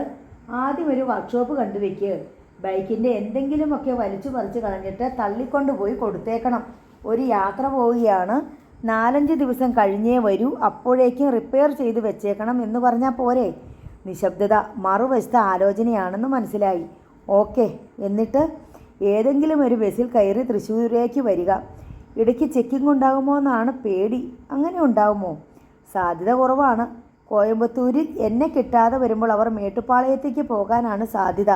ആദ്യം ഒരു വർക്ക്ഷോപ്പ് കണ്ടുവെക്ക്. ബൈക്കിൻ്റെ എന്തെങ്കിലുമൊക്കെ വലിച്ചു പറിച്ച് കളഞ്ഞിട്ട് തള്ളിക്കൊണ്ടുപോയി കൊടുത്തേക്കണം. ഒരു യാത്ര പോവുകയാണ്, 4-5 ദിവസം കഴിഞ്ഞേ വരൂ, അപ്പോഴേക്കും റിപ്പയർ ചെയ്ത് വെച്ചേക്കണം എന്ന് പറഞ്ഞാൽ പോരെ? നിശബ്ദത. മറുവശത്ത് ആലോചനയാണെന്ന് മനസ്സിലായി. ഓക്കെ, എന്നിട്ട് ഏതെങ്കിലും ഒരു ബസ്സിൽ കയറി തൃശ്ശൂരേക്ക് വരിക. ഇടയ്ക്ക് ചെക്കിംഗ് ഉണ്ടാകുമോ എന്നാണ് പേടി. അങ്ങനെ ഉണ്ടാകുമോ? സാധ്യത കുറവാണ്. കോയമ്പത്തൂരിൽ എന്നെ കിട്ടാതെ വരുമ്പോൾ അവർ മേട്ടുപ്പാളയത്തേക്ക് പോകാനാണ് സാധ്യത.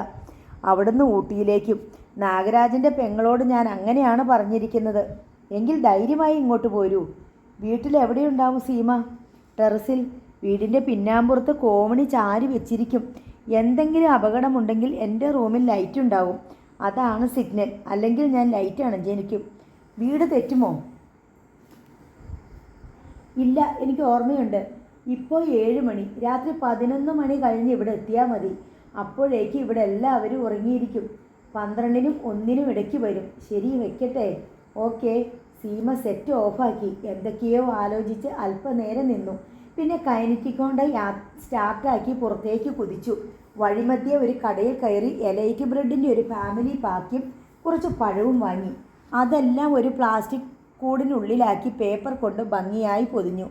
അവിടുന്ന് ഊട്ടിയിലേക്കും. നാഗരാജൻ്റെ പെങ്ങളോട് ഞാൻ അങ്ങനെയാണ് പറഞ്ഞിരിക്കുന്നത്. എങ്കിൽ ധൈര്യമായി ഇങ്ങോട്ട് പോരൂ. വീട്ടിൽ എവിടെയുണ്ടാവും സീമ? ടെറസിൽ. വീടിൻ്റെ പിന്നാമ്പുറത്ത് കോമണി ചാരി വെച്ചിരിക്കും. എന്തെങ്കിലും അപകടമുണ്ടെങ്കിൽ എൻ്റെ റൂമിൽ ലൈറ്റ് ഉണ്ടാവും. അതാണ് സിഗ്നൽ. അല്ലെങ്കിൽ ഞാൻ ലൈറ്റ് അണഞ്ഞിരിക്കും. വീട് തെറ്റുമോ? ഇല്ല, എനിക്ക് ഓർമ്മയുണ്ട്. ഇപ്പോൾ 7 മണി. രാത്രി 11 മണി കഴിഞ്ഞ് ഇവിടെ എത്തിയാൽ മതി. അപ്പോഴേക്ക് ഇവിടെ എല്ലാവരും ഉറങ്ങിയിരിക്കും. 12-നും 1-നും ഇടയ്ക്ക് വരും. ശരി, വെക്കട്ടെ. ഓക്കെ. സീമ സെറ്റ് ഓഫാക്കി എന്തൊക്കെയോ ആലോചിച്ച് അല്പനേരം നിന്നു. പിന്നെ കൈനറ്റിക്കൊണ്ട് സ്റ്റാർട്ടാക്കി പുറത്തേക്ക് കുതിച്ചു. വഴിമധ്യേ ഒരു കടയിൽ കയറി എലൈറ്റ് ബ്രെഡിൻ്റെ ഒരു ഫാമിലി പാക്കും കുറച്ച് പഴവും വാങ്ങി. അതെല്ലാം ഒരു പ്ലാസ്റ്റിക് കൂടിനുള്ളിലാക്കി പേപ്പർ കൊണ്ട് ഭംഗിയായി പൊതിഞ്ഞു.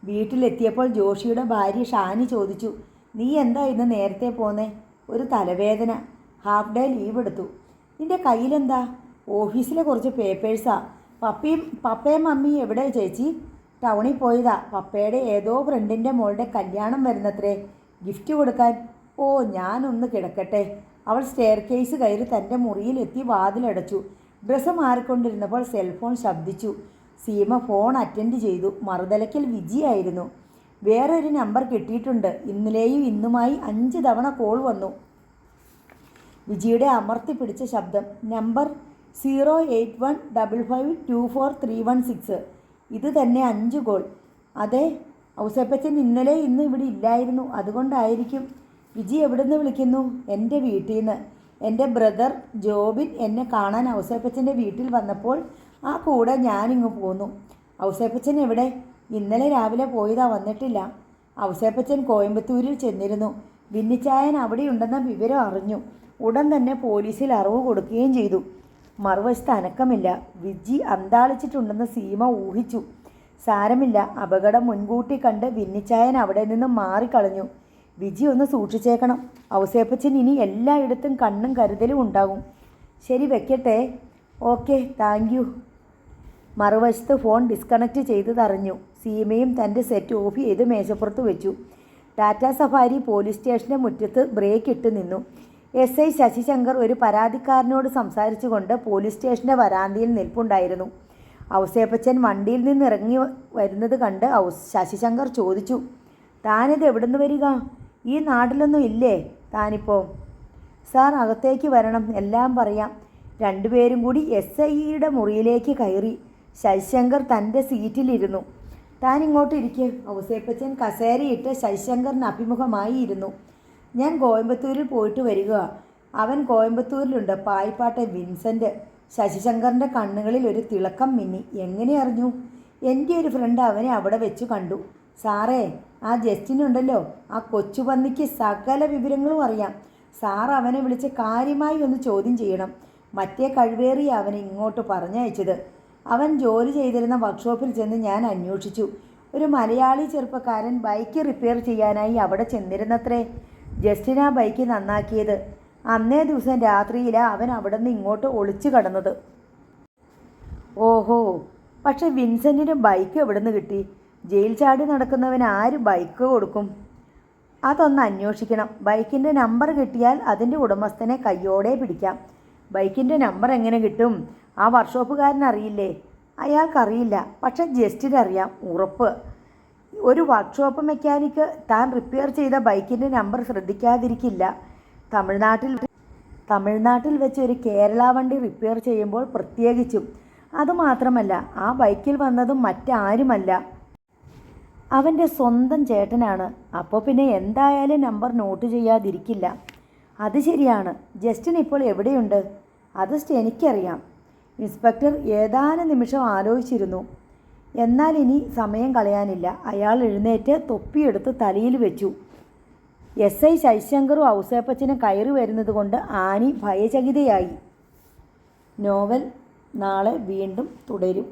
വീട്ടിലെത്തിയപ്പോൾ ജോഷിയുടെ ഭാര്യ ഷാനി ചോദിച്ചു, നീ എന്താ ഇന്ന് നേരത്തെ പോന്നേ? ഒരു തലവേദന. ഹാഫ് ഡേ ലീവ് എടുത്തു. നിൻ്റെ കയ്യിലെന്താ? ഓഫീസിലെ കുറച്ച് പേപ്പേഴ്സാ. പപ്പയും മമ്മിയും എവിടെ ചേച്ചി? ടൗണിൽ പോയതാ. പപ്പയുടെ ഏതോ ഫ്രണ്ടിൻ്റെ മോളുടെ കല്യാണം വരുന്നത്രേ. ഗിഫ്റ്റ് കൊടുക്കാൻ. ഓ, ഞാനൊന്ന് കിടക്കട്ടെ. അവൾ സ്റ്റെയർ കേസ് കയറി തൻ്റെ മുറിയിലെത്തി വാതിലടച്ചു. ഡ്രസ്സ് മാറിക്കൊണ്ടിരുന്നപ്പോൾ സെൽഫോൺ ശബ്ദിച്ചു. സീമ ഫോൺ അറ്റൻഡ് ചെയ്തു. മറുതലയ്ക്കൽ വിജിയായിരുന്നു. വേറൊരു നമ്പർ കിട്ടിയിട്ടുണ്ട്. ഇന്നലെയും ഇന്നുമായി 5 തവണ കോൾ വന്നു. വിജിയുടെ അമർത്തി പിടിച്ച ശബ്ദം. നമ്പർ 08155243116. ഇത് തന്നെ 5 കോൾ. അതെ, ഔസേപ്പച്ചൻ ഇന്നലെ ഇന്ന് ഇവിടെ ഇല്ലായിരുന്നു. അതുകൊണ്ടായിരിക്കും. വിജി എവിടെ നിന്ന് വിളിക്കുന്നു? എൻ്റെ വീട്ടിൽ നിന്ന്. എൻ്റെ ബ്രദർ ജോബിൻ എന്നെ കാണാൻ ഔസേപ്പച്ചൻ്റെ വീട്ടിൽ വന്നപ്പോൾ ആ കൂടെ ഞാനിങ്ങ് പോന്നു. ഔസേപ്പച്ചൻ എവിടെ? ഇന്നലെ രാവിലെ പോയതാ, വന്നിട്ടില്ല. ഔസേപ്പച്ചൻ കോയമ്പത്തൂരിൽ ചെന്നിരുന്നു. വിന്നിച്ചായൻ അവിടെയുണ്ടെന്ന വിവരം അറിഞ്ഞു. ഉടൻ തന്നെ പോലീസിൽ അറിവ് കൊടുക്കുകയും ചെയ്തു. മറുവശത്ത് അനക്കമില്ല. വിജി അന്താളിച്ചിട്ടുണ്ടെന്ന് സീമ ഊഹിച്ചു. സാരമില്ല, അപകടം മുൻകൂട്ടി കണ്ട് വിന്നിച്ചായൻ അവിടെ നിന്ന് മാറിക്കളഞ്ഞു. വിജി ഒന്ന് സൂക്ഷിച്ചേക്കണം. ഔസേപ്പച്ചൻ ഇനി എല്ലായിടത്തും കണ്ണും കരുതലും ഉണ്ടാകും. ശരി, വെക്കട്ടെ. Okay, thank you. മറുവശത്ത് ഫോൺ ഡിസ്കണക്റ്റ് ചെയ്തതറിഞ്ഞു. സീമയും തൻ്റെ സെറ്റ് ഓഫ് ചെയ്ത് മേശപ്പുറത്ത് വെച്ചു. ടാറ്റ സഫാരി പോലീസ് സ്റ്റേഷൻ്റെ മുറ്റത്ത് ബ്രേക്ക് ഇട്ട് നിന്നു. SI ശശിശങ്കർ ഒരു പരാതിക്കാരനോട് സംസാരിച്ചുകൊണ്ട് പോലീസ് സ്റ്റേഷൻ്റെ വരാന്തയിൽ നിൽപ്പുണ്ടായിരുന്നു. ഔസേപ്പച്ചൻ വണ്ടിയിൽ നിന്ന് ഇറങ്ങി വരുന്നത് കണ്ട് ശശിശങ്കർ ചോദിച്ചു, താനിത് എവിടുന്ന് വരിക? ഈ നാട്ടിലൊന്നും ഇല്ലേ താനിപ്പോൾ? സാർ, അകത്തേക്ക് വരണം, എല്ലാം പറയാം. 2 പേരും കൂടി SIയുടെ മുറിയിലേക്ക് കയറി. ശശിശങ്കർ തൻ്റെ സീറ്റിലിരുന്നു. താൻ ഇങ്ങോട്ട് ഇരിക്കുക. ഔസേപ്പച്ചൻ കസേരയിട്ട് ശശിശങ്കറിന് അഭിമുഖമായി ഇരുന്നു. ഞാൻ കോയമ്പത്തൂരിൽ പോയിട്ട് വരിക. അവൻ കോയമ്പത്തൂരിലുണ്ട്, പായിപ്പാട്ടെ വിൻസെൻ്റ്. ശശിശങ്കറിൻ്റെ കണ്ണുകളിൽ ഒരു തിളക്കം മിന്നി. എങ്ങനെ അറിഞ്ഞു? എൻ്റെ ഒരു ഫ്രണ്ട് അവനെ അവിടെ വെച്ച് കണ്ടു. സാറേ, ആ ജസ്റ്റിനുണ്ടല്ലോ, ആ കൊച്ചുപന്നിക്ക് സകല വിവരങ്ങളും അറിയാം. സാർ അവനെ വിളിച്ച് കാര്യമായി ഒന്ന് ചോദ്യം ചെയ്യണം. മറ്റേ കഴിവേറിയ അവനെ ഇങ്ങോട്ട് പറഞ്ഞയച്ചത്. അവൻ ജോലി ചെയ്തിരുന്ന വർക്ക്ഷോപ്പിൽ ചെന്ന് ഞാൻ അന്വേഷിച്ചു. ഒരു മലയാളി ചെറുപ്പക്കാരൻ ബൈക്ക് റിപ്പയർ ചെയ്യാനായി അവിടെ ചെന്നിരുന്നത്രേ. ജസ്റ്റിനാ ബൈക്ക് നന്നാക്കിയത്. അന്നേ ദിവസം രാത്രിയിലാണ് അവൻ അവിടെ നിന്ന് ഇങ്ങോട്ട് ഒളിച്ചു കടന്നത്. ഓഹോ, പക്ഷെ വിൻസെൻറ്റിന് ബൈക്ക് എവിടെ നിന്ന് കിട്ടി? ജയിൽ ചാടി നടക്കുന്നവന് ആര് ബൈക്ക് കൊടുക്കും? അതൊന്ന് അന്വേഷിക്കണം. ബൈക്കിൻ്റെ നമ്പർ കിട്ടിയാൽ അതിൻ്റെ ഉടമസ്ഥനെ കയ്യോടെ പിടിക്കാം. ബൈക്കിൻ്റെ നമ്പർ എങ്ങനെ കിട്ടും? ആ വർക്ക്ഷോപ്പുകാരൻ അറിയില്ലേ? അയാൾക്കറിയില്ല, പക്ഷെ ജസ്റ്റിനറിയാം, ഉറപ്പ്. ഒരു വർക്ക്ഷോപ്പ് മെക്കാനിക്ക് താൻ റിപ്പയർ ചെയ്ത ബൈക്കിൻ്റെ നമ്പർ ശ്രദ്ധിക്കാതിരിക്കില്ല. തമിഴ്നാട്ടിൽ വെച്ച് ഒരു കേരള വണ്ടി റിപ്പയർ ചെയ്യുമ്പോൾ പ്രത്യേകിച്ചും. അതുമാത്രമല്ല, ആ ബൈക്കിൽ വന്നതും മറ്റാരുമല്ല, അവൻ്റെ സ്വന്തം ചേട്ടനാണ്. അപ്പോൾ പിന്നെ എന്തായാലും നമ്പർ നോട്ട് ചെയ്യാതിരിക്കില്ല. അത് ശരിയാണ്. ജസ്റ്റിൻ ഇപ്പോൾ എവിടെയുണ്ട്? അത് എനിക്കറിയാം. ഇൻസ്പെക്ടർ ഏതാനും നിമിഷം ആലോചിച്ചിരുന്നു. എന്നാൽ ഇനി സമയം കളയാനില്ല. അയാൾ എഴുന്നേറ്റ് തൊപ്പിയെടുത്ത് തലയിൽ വെച്ചു. എസ് ഐ ശശിശങ്കറും ഔസേപ്പച്ചനും കയറി വരുന്നത് കൊണ്ട് ആനി ഭയചകിതയായി. നോവൽ നാളെ വീണ്ടും തുടരും.